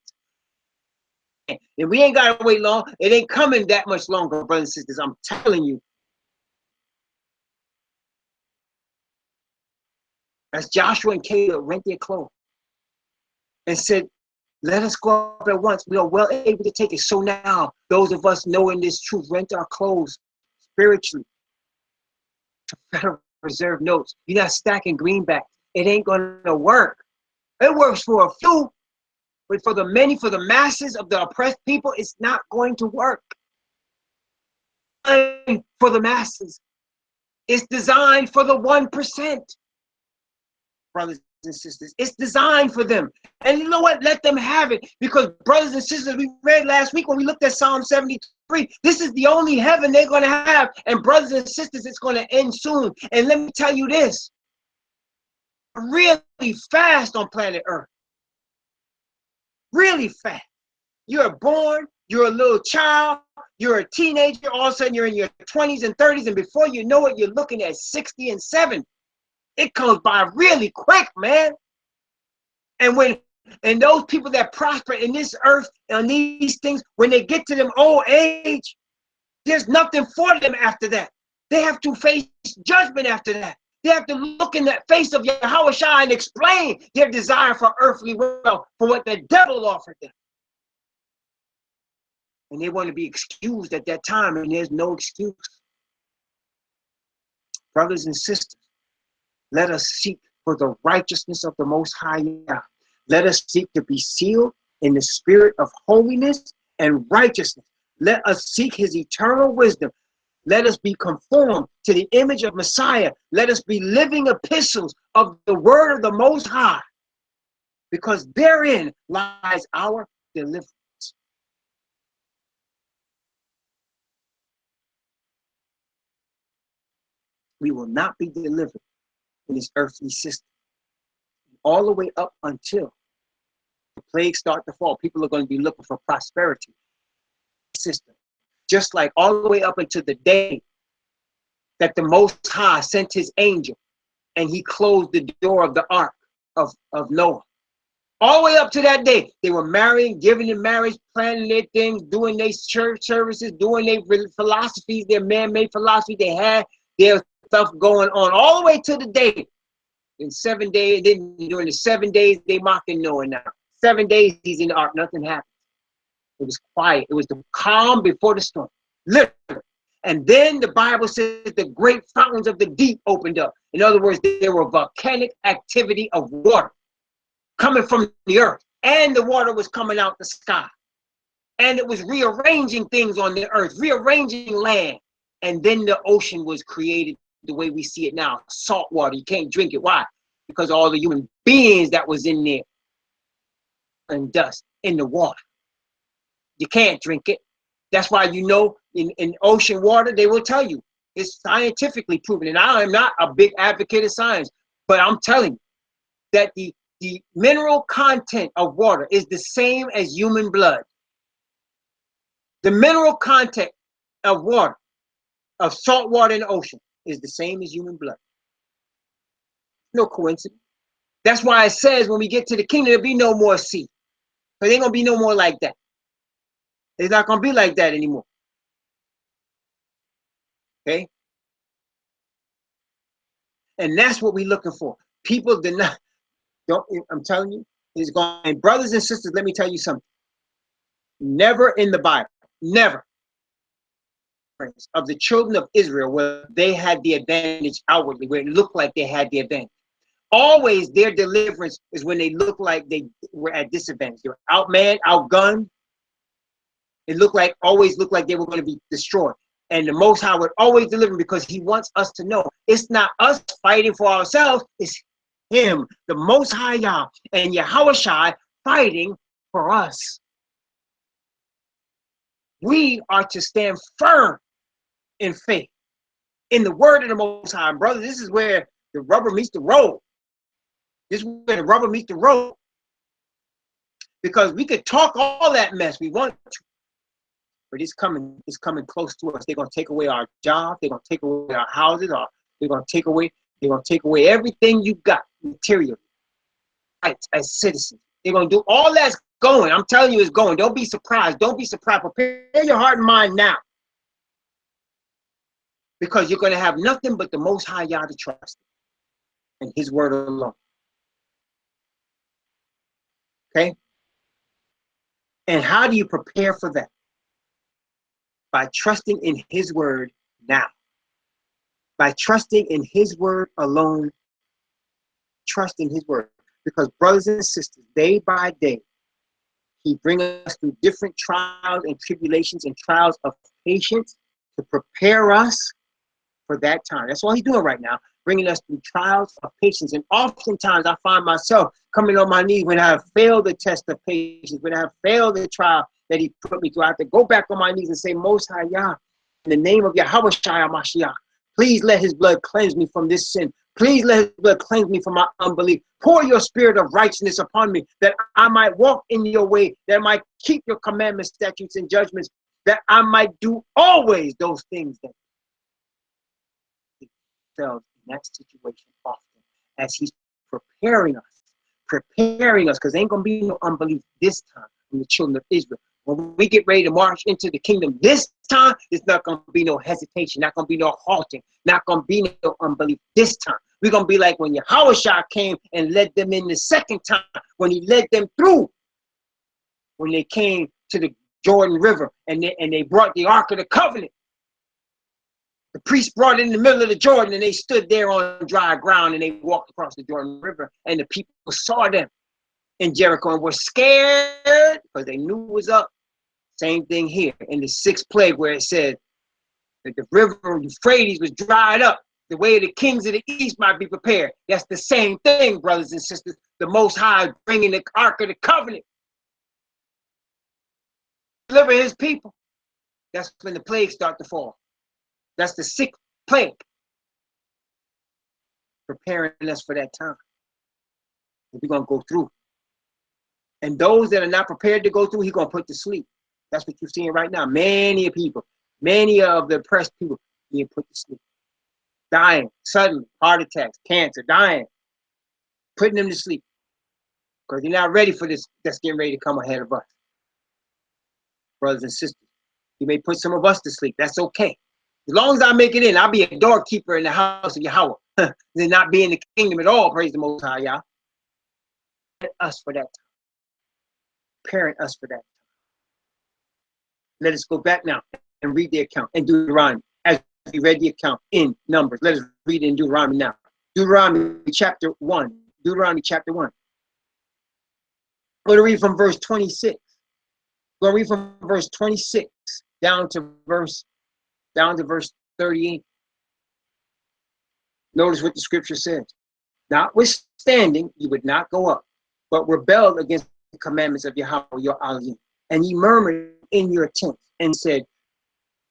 And we ain't got to wait long. It ain't coming that much longer, brothers and sisters. I'm telling you. As Joshua and Caleb rent their clothes and said, let us go up at once. We are well able to take it. So now, those of us knowing this truth, rent our clothes spiritually to Federal Reserve notes. You're not stacking greenbacks. It ain't going to work. It works for a few, but for the many, for the masses of the oppressed people, it's not going to work. For the masses, it's designed for the 1%. Brothers and sisters, it's designed for them. And you know what? Let them have it. Because brothers and sisters, we read last week when we looked at Psalm 73, this is the only heaven they're going to have. And brothers and sisters, it's going to end soon. And let me tell you this, really fast on planet Earth. Really fast. You're born, you're a little child, you're a teenager, all of a sudden you're in your 20s and 30s, and before you know it, you're looking at 60 and 70. It comes by really quick, man. And those people that prosper in this earth on these things, when they get to them old age, there's nothing for them after that. They have to face judgment after that. They have to look in that face of Yahushua and explain their desire for earthly wealth for what the devil offered them. And they want to be excused at that time, and there's no excuse. Brothers and sisters, let us seek for the righteousness of the Most High Yah. Let us seek to be sealed in the spirit of holiness and righteousness. Let us seek his eternal wisdom. Let us be conformed to the image of Messiah. Let us be living epistles of the word of the Most High, because therein lies our deliverance. We will not be delivered in this earthly system all the way up until the plagues start to fall. People are going to be looking for prosperity system, just like all the way up until the day that the Most High sent his angel and he closed the door of the ark of Noah. All the way up to that day, they were marrying, giving in marriage, planning their things, doing their church services, doing their philosophies, their man-made philosophy. They had their stuff going on all the way to the day. In 7 days, then during the 7 days, they mocking Noah now. 7 days he's in the ark, nothing happened. It was quiet. It was the calm before the storm, literally. And then the Bible says the great fountains of the deep opened up. In other words, there were volcanic activity of water coming from the earth, and the water was coming out the sky. And it was rearranging things on the earth, rearranging land. And then the ocean was created the way we see it now, salt water. You can't drink it. Why? Because all the human beings that was in there and dust in the water. You can't drink it. That's why, you know, in ocean water, they will tell you it's scientifically proven. And I am not a big advocate of science, but I'm telling you that the mineral content of water is the same as human blood. The mineral content of water, of salt water in the ocean, is the same as human blood. No coincidence. That's why it says when we get to the kingdom, there'll be no more sea. Because there ain't going to be no more like that. It's not going to be like that anymore. Okay? And that's what we're looking for. People did not, don't, I'm telling you, it's going, and brothers and sisters, let me tell you something. Never in the Bible, never, of the children of Israel where they had the advantage outwardly, where it looked like they had the advantage. Always their deliverance is when they look like they were at disadvantage. They were outmanned, outgunned. It always looked like they were going to be destroyed. And the Most High would always deliver because he wants us to know it's not us fighting for ourselves, it's him, the Most High Yah, and Yahushua fighting for us. We are to stand firm in faith, in the word of the Most High. Brother, this is where the rubber meets the road. This is where the rubber meets the road. Because we could talk all that mess we want to, but it's coming close to us. They're gonna take away our jobs, they're gonna take away our houses, or they're gonna take away everything you got materially, rights as citizens. They're gonna do all that's going. I'm telling you, it's going. Don't be surprised. Don't be surprised. Prepare your heart and mind now. Because you're gonna have nothing but the Most High Yah to trust and his word alone. Okay? And how do you prepare for that? By trusting in his word now. By trusting in his word alone. Trust in his word. Because brothers and sisters, day by day, he brings us through different trials and tribulations and trials of patience to prepare us for that time. That's all he's doing right now, bringing us through trials of patience. And oftentimes I find myself coming on my knees when I have failed the test of patience, when I have failed the trial that he put me through. I have to go back on my knees and say, Most High Yah, in the name of Yahushua Mashiach, please let his blood cleanse me from this sin. Please let his blood cleanse me from my unbelief. Pour your spirit of righteousness upon me, that I might walk in your way, that I might keep your commandments, statutes, and judgments, that I might do always those things that themselves in that situation often, as he's preparing us, because ain't gonna be no unbelief this time from the children of Israel. When we get ready to march into the kingdom this time, it's not gonna be no hesitation, not gonna be no halting, not gonna be no unbelief this time. We're gonna be like when Yahushua came and led them in the second time, when he led them through, when they came to the Jordan River and they brought the Ark of the Covenant. The priest brought it in the middle of the Jordan and they stood there on dry ground and they walked across the Jordan River and the people saw them in Jericho and were scared because they knew it was up. Same thing here in the sixth plague where it said that the river Euphrates was dried up. The way of the kings of the east might be prepared. That's the same thing, brothers and sisters. The Most High bringing the Ark of the Covenant. Deliver his people. That's when the plagues start to fall. That's the sixth plague. Preparing us for that time. We're going to go through. And those that are not prepared to go through, he's going to put to sleep. That's what you're seeing right now. Many people, many of the oppressed people being put to sleep. Dying suddenly, heart attacks, cancer, dying. Putting them to sleep. Because they're not ready for this that's getting ready to come ahead of us. Brothers and sisters, he may put some of us to sleep. That's okay. As long as I make it in, I'll be a doorkeeper in the house of Yahweh. Then not be in the kingdom at all, praise the Most High Yah. Us for that time. Preparing us for that time. Let us go back now and read the account in Deuteronomy. As we read the account in Numbers, let us read it in Deuteronomy now. Deuteronomy chapter 1. Deuteronomy chapter 1. I'm going to read from verse 26. I'm going to read from verse 26 down to verse 38. Notice what the scripture says. Notwithstanding, you would not go up, but rebelled against the commandments of Yahweh, your Elohim. And ye murmured in your tents and said,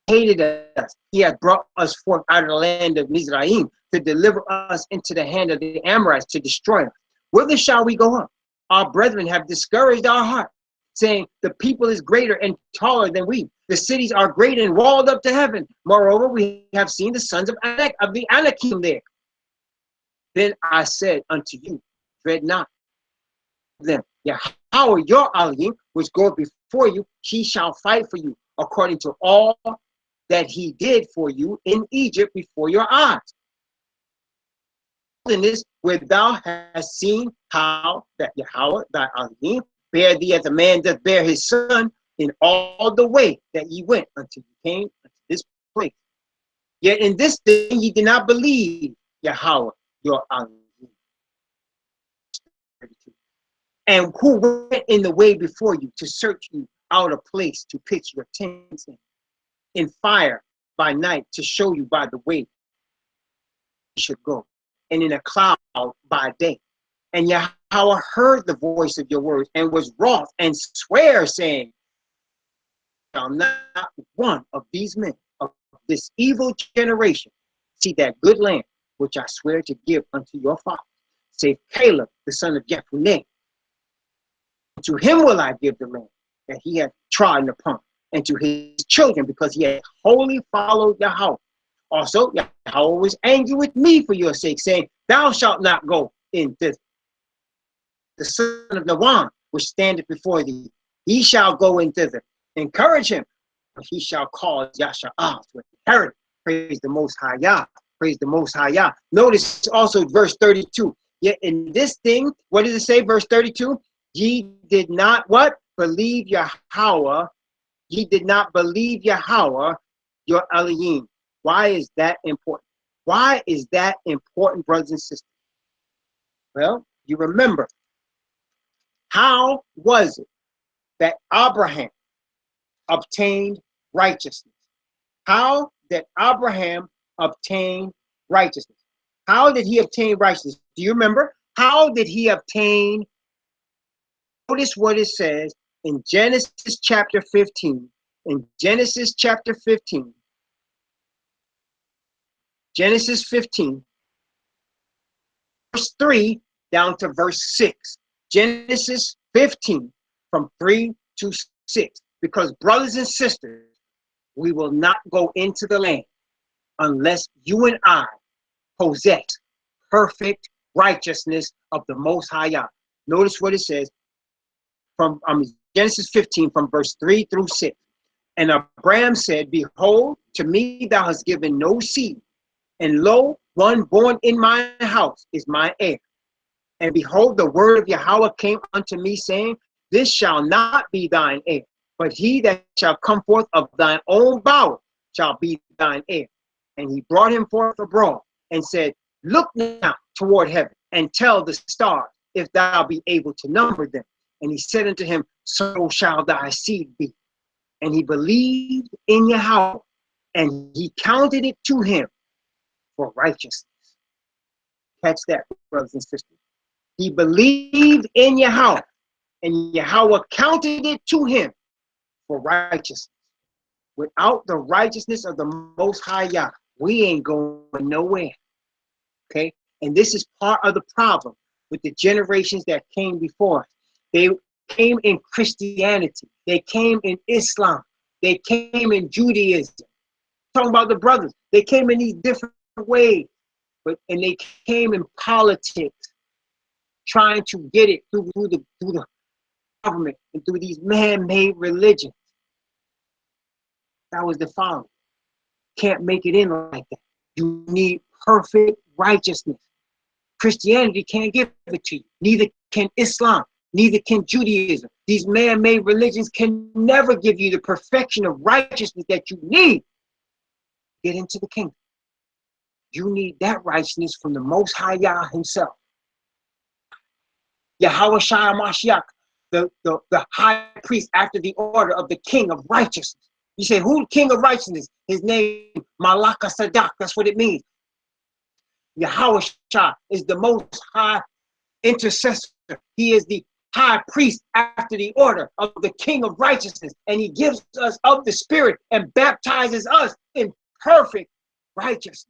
hated us. He hath brought us forth out of the land of Mizraim to deliver us into the hand of the Amorites to destroy us. Whither shall we go up? Our brethren have discouraged our heart, saying, the people is greater and taller than we. The cities are great and walled up to heaven. Moreover, we have seen the sons of Anak, of the Anakim there. Then I said unto you, dread not them. Yahweh your Elohim, which goeth before you, he shall fight for you, according to all that he did for you in Egypt before your eyes. wilderness, where thou hast seen how that Yahweh thy Elohim bare thee as a man doth bear his son, in all the way that ye went until ye came unto this place. Yet in this thing ye did not believe Yahweh your Elohim. And who went in the way before you to search you out a place to pitch your tents in fire by night to show you by the way you should go, and in a cloud by day. And Yahweh heard the voice of your words and was wroth and sware, saying, shall not one of these men of this evil generation see that good land which I swear to give unto your father, save Caleb the son of Jephunneh. To him will I give the land that he hath trodden upon, and to his children, because he hath wholly followed Yahweh. Also, Yahweh was angry with me for your sake, saying, thou shalt not go in thither. The son of Nawan, which standeth before thee, he shall go in thither. Encourage him, for he shall cause Yasha'ah to inherit. Praise the Most High Yah. Praise the Most High Yah. Notice also verse 32. Yet in this thing, what does it say, verse 32? Ye did not what? Believe Yahweh. Ye did not believe Yahweh, your Elohim. Why is that important? Why is that important, brothers and sisters? Well, you remember, how was it that Abraham obtained righteousness? How did Abraham obtain righteousness? How did he obtain righteousness? Do you remember? How did he obtain? Notice what it says in Genesis chapter 15. In Genesis chapter 15. Genesis 15, verse 3 down to verse 6. Genesis 15 from 3 to 6. Because brothers and sisters, we will not go into the land unless you and I possess perfect righteousness of the Most High Yah. Notice what it says from Genesis 15 from verse 3 through 6. And Abraham said, behold, to me thou hast given no seed, and lo, one born in my house is my heir. And behold, the word of Yahweh came unto me, saying, this shall not be thine heir, but he that shall come forth of thine own bowels shall be thine heir. And he brought him forth abroad, and said, look now toward heaven, and tell the stars, if thou be able to number them. And he said unto him, so shall thy seed be. And he believed in Yahweh, and he counted it to him for righteousness. Catch that, brothers and sisters. He believed in Yahweh, and Yahweh counted it to him for righteousness. Without the righteousness of the Most High Yah, we ain't going nowhere. Okay? And this is part of the problem with the generations that came before us. They came in Christianity. They came in Islam. They came in Judaism. Talking about the brothers. They came in these different ways. And they came in politics, trying to get it through the government and through these man-made religions. That was the folly. Can't make it in like that. You need perfect righteousness. Christianity can't give it to you. Neither can Islam. Neither can Judaism. These man-made religions can never give you the perfection of righteousness that you need to get into the kingdom. You need that righteousness from the Most High Yah himself. Yahweh Shai Mashiach, the high priest after the order of the king of righteousness. You say, who king of righteousness? His name, Malaka Sadak. That's what it means. Yahweh Shai is the most high intercessor. He is the high priest after the order of the king of righteousness. And he gives us of the spirit and baptizes us in perfect righteousness.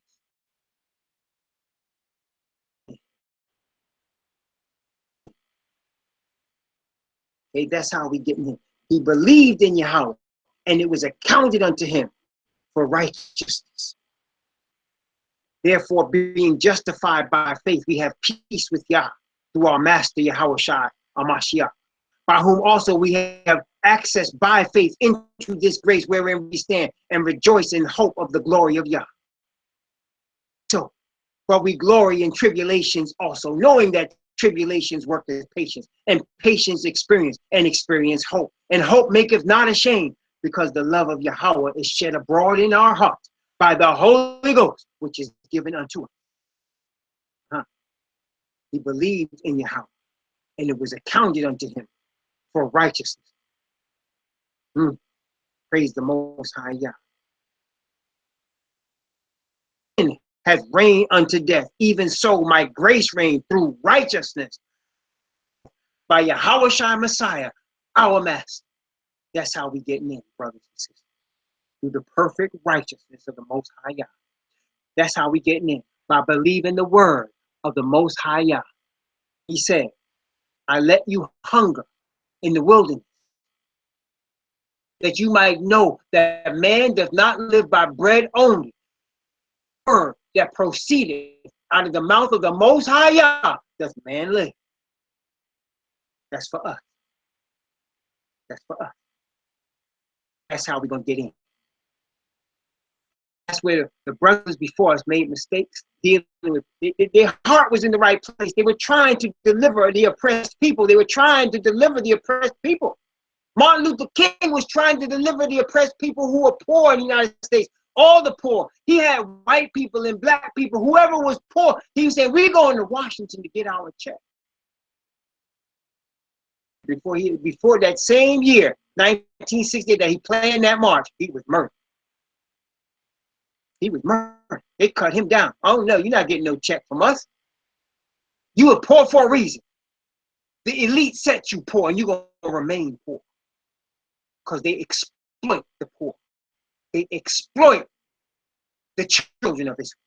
Okay, that's how we get in him. He believed in Yahweh, and it was accounted unto him for righteousness. Therefore, being justified by faith, we have peace with Yah through our master Yahweh Shai Hamashiach, by whom also we have access by faith into this grace wherein we stand and rejoice in hope of the glory of Yah. So, But we glory in tribulations also, knowing that tribulations work as patience, and patience experience, and experience hope. And hope maketh not ashamed, because the love of Yahweh is shed abroad in our hearts by the Holy Ghost, which is given unto us. He believed in Yahweh, and it was accounted unto him for righteousness. Praise the Most High Yah. Has reigned unto death, even so my grace reigned through righteousness by Yahweh Shai Messiah, our Master. That's how we get in, brothers and sisters, through the perfect righteousness of the Most High Yah. That's how we get in, by believing the word of the Most High Yah. He said, I let you hunger in the wilderness, that you might know that man does not live by bread only, word that proceeded out of the mouth of the Most High Yah does man live. That's for us. That's for us. That's how we're going to get in. That's where the brothers before us made mistakes dealing with. Their heart was in the right place. They were trying to deliver the oppressed people. They were trying to deliver the oppressed people. Martin Luther King was trying to deliver the oppressed people who were poor in the United States. All the poor. He had white people and black people. Whoever was poor, he was saying, we're going to Washington to get our check. Before that same year, 1960, that he planned that march, he was murdered. He was murdered. They cut him down. Oh no, you're not getting no check from us. You were poor for a reason. The elite set you poor, and you're going to remain poor. Because they exploit the poor. They exploit the children of Israel.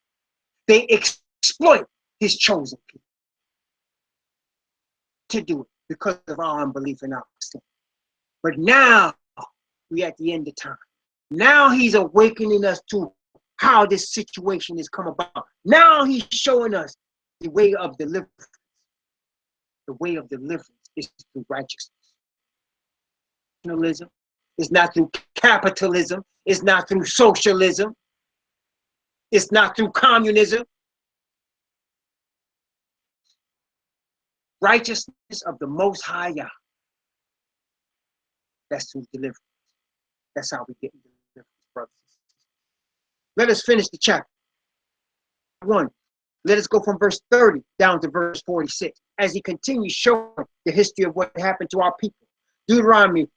They exploit his chosen people to do it because of our unbelief and our sin. But now we're at the end of time. Now he's awakening us to how this situation has come about. Now he's showing us the way of deliverance. The way of deliverance is through righteousness. Nationalism. It's not through capitalism. It's not through socialism. It's not through communism. Righteousness of the Most High Yah. That's through deliverance. That's how we get deliverance, brothers. Let us finish the chapter 1. Let us go from verse 30 down to verse 46 as he continues showing the history of what happened to our people. Deuteronomy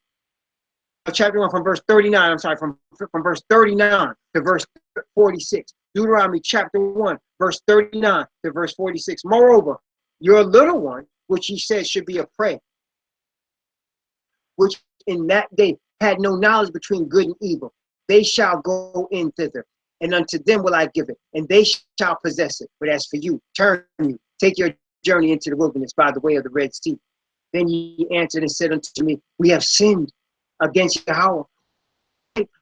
chapter 1 from verse 39, I'm sorry, from verse 39 to verse 46. Deuteronomy chapter 1, verse 39 to verse 46. Moreover, your little one, which he says should be a prey, which in that day had no knowledge between good and evil, they shall go in thither, and unto them will I give it, and they shall possess it. But as for you, turn you, take your journey into the wilderness by the way of the Red Sea. Then ye answered and said unto me, we have sinned against Yahweh,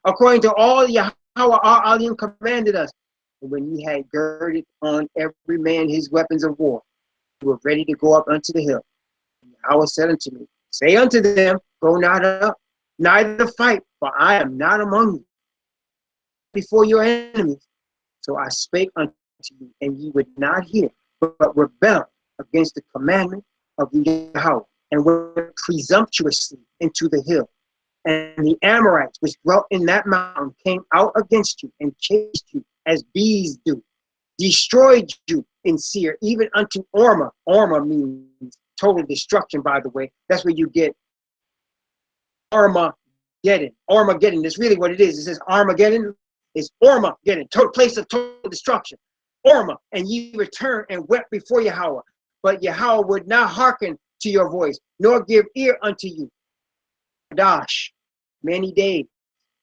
according to all Yahweh our Elohim commanded us. And when ye had girded on every man his weapons of war, we were ready to go up unto the hill. And Yahweh said unto me, say unto them, go not up, neither fight, for I am not among you before your enemies. So I spake unto you, and ye would not hear, but rebelled against the commandment of Yahweh, and went presumptuously into the hill. And the Amorites which dwelt in that mountain came out against you and chased you as bees do, destroyed you in Seir, even unto Orma. Orma means total destruction, by the way. That's where you get Armageddon. Armageddon, that's really what it is. It says Armageddon is Armageddon, total place of total destruction. Orma, and ye returned and wept before Yahweh. But Yahweh would not hearken to your voice, nor give ear unto you. Kadash, many days,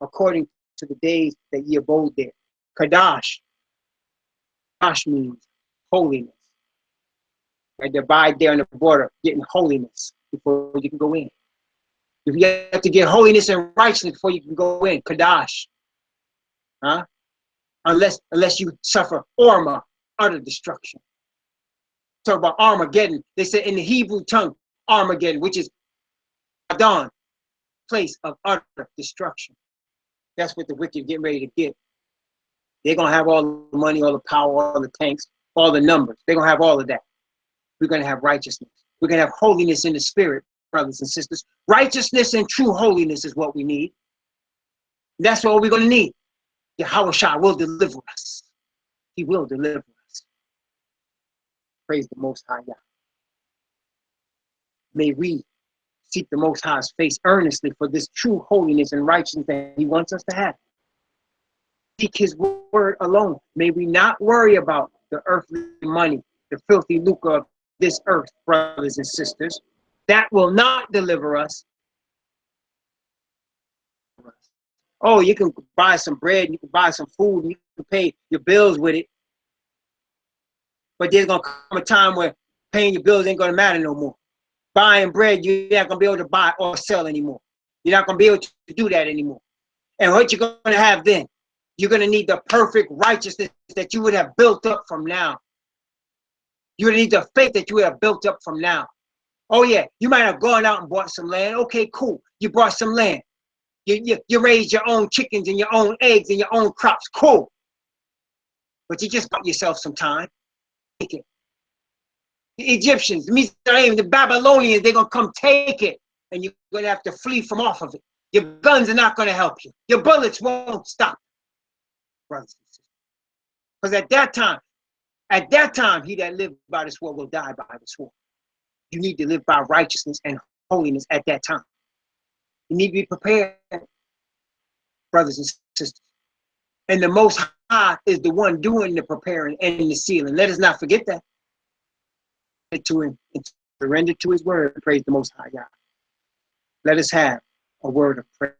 according to the days that ye abode there. Kadash. Kadash means holiness. Right, they abide there on the border, getting holiness before you can go in. If you have to get holiness and righteousness before you can go in, Kadash. Huh? Unless you suffer Orma, utter destruction. Talk about Armageddon. They said in the Hebrew tongue, Armageddon, which is Adon, place of utter destruction. That's what the wicked get ready to get. They're going to have all the money, all the power, all the tanks, all the numbers. They're going to have all of that. We're going to have righteousness. We're going to have holiness in the spirit, brothers and sisters. Righteousness and true holiness is what we need. That's what we're going to need. Yahweh will deliver us. He will deliver us. Praise the Most High Yah. May we seek the Most High's face earnestly for this true holiness and righteousness that he wants us to have. Seek his word alone. May we not worry about the earthly money, the filthy lucre of this earth, brothers and sisters. That will not deliver us. Oh, you can buy some bread, you can buy some food, and you can pay your bills with it. But there's going to come a time where paying your bills ain't going to matter no more. Buying bread, you're not going to be able to buy or sell anymore. You're not going to be able to do that anymore. And what you're going to have then, you're going to need the perfect righteousness that you would have built up from now. You're going to need the faith that you would have built up from now. Oh, yeah, you might have gone out and bought some land. Okay, cool. You bought some land. You raised your own chickens and your own eggs and your own crops. Cool. But you just bought yourself some time. Take it. The Egyptians, the Mizraim, the Babylonians, they're going to come take it. And you're going to have to flee from off of it. Your guns are not going to help you. Your bullets won't stop. Brothers and sisters. Because at that time, he that lived by the sword will die by the sword. You need to live by righteousness and holiness at that time. You need to be prepared, brothers and sisters. And the Most High is the one doing the preparing and the sealing. Let us not forget that. To him and surrender to his word. Praise the Most High God. Let us have a word of prayer.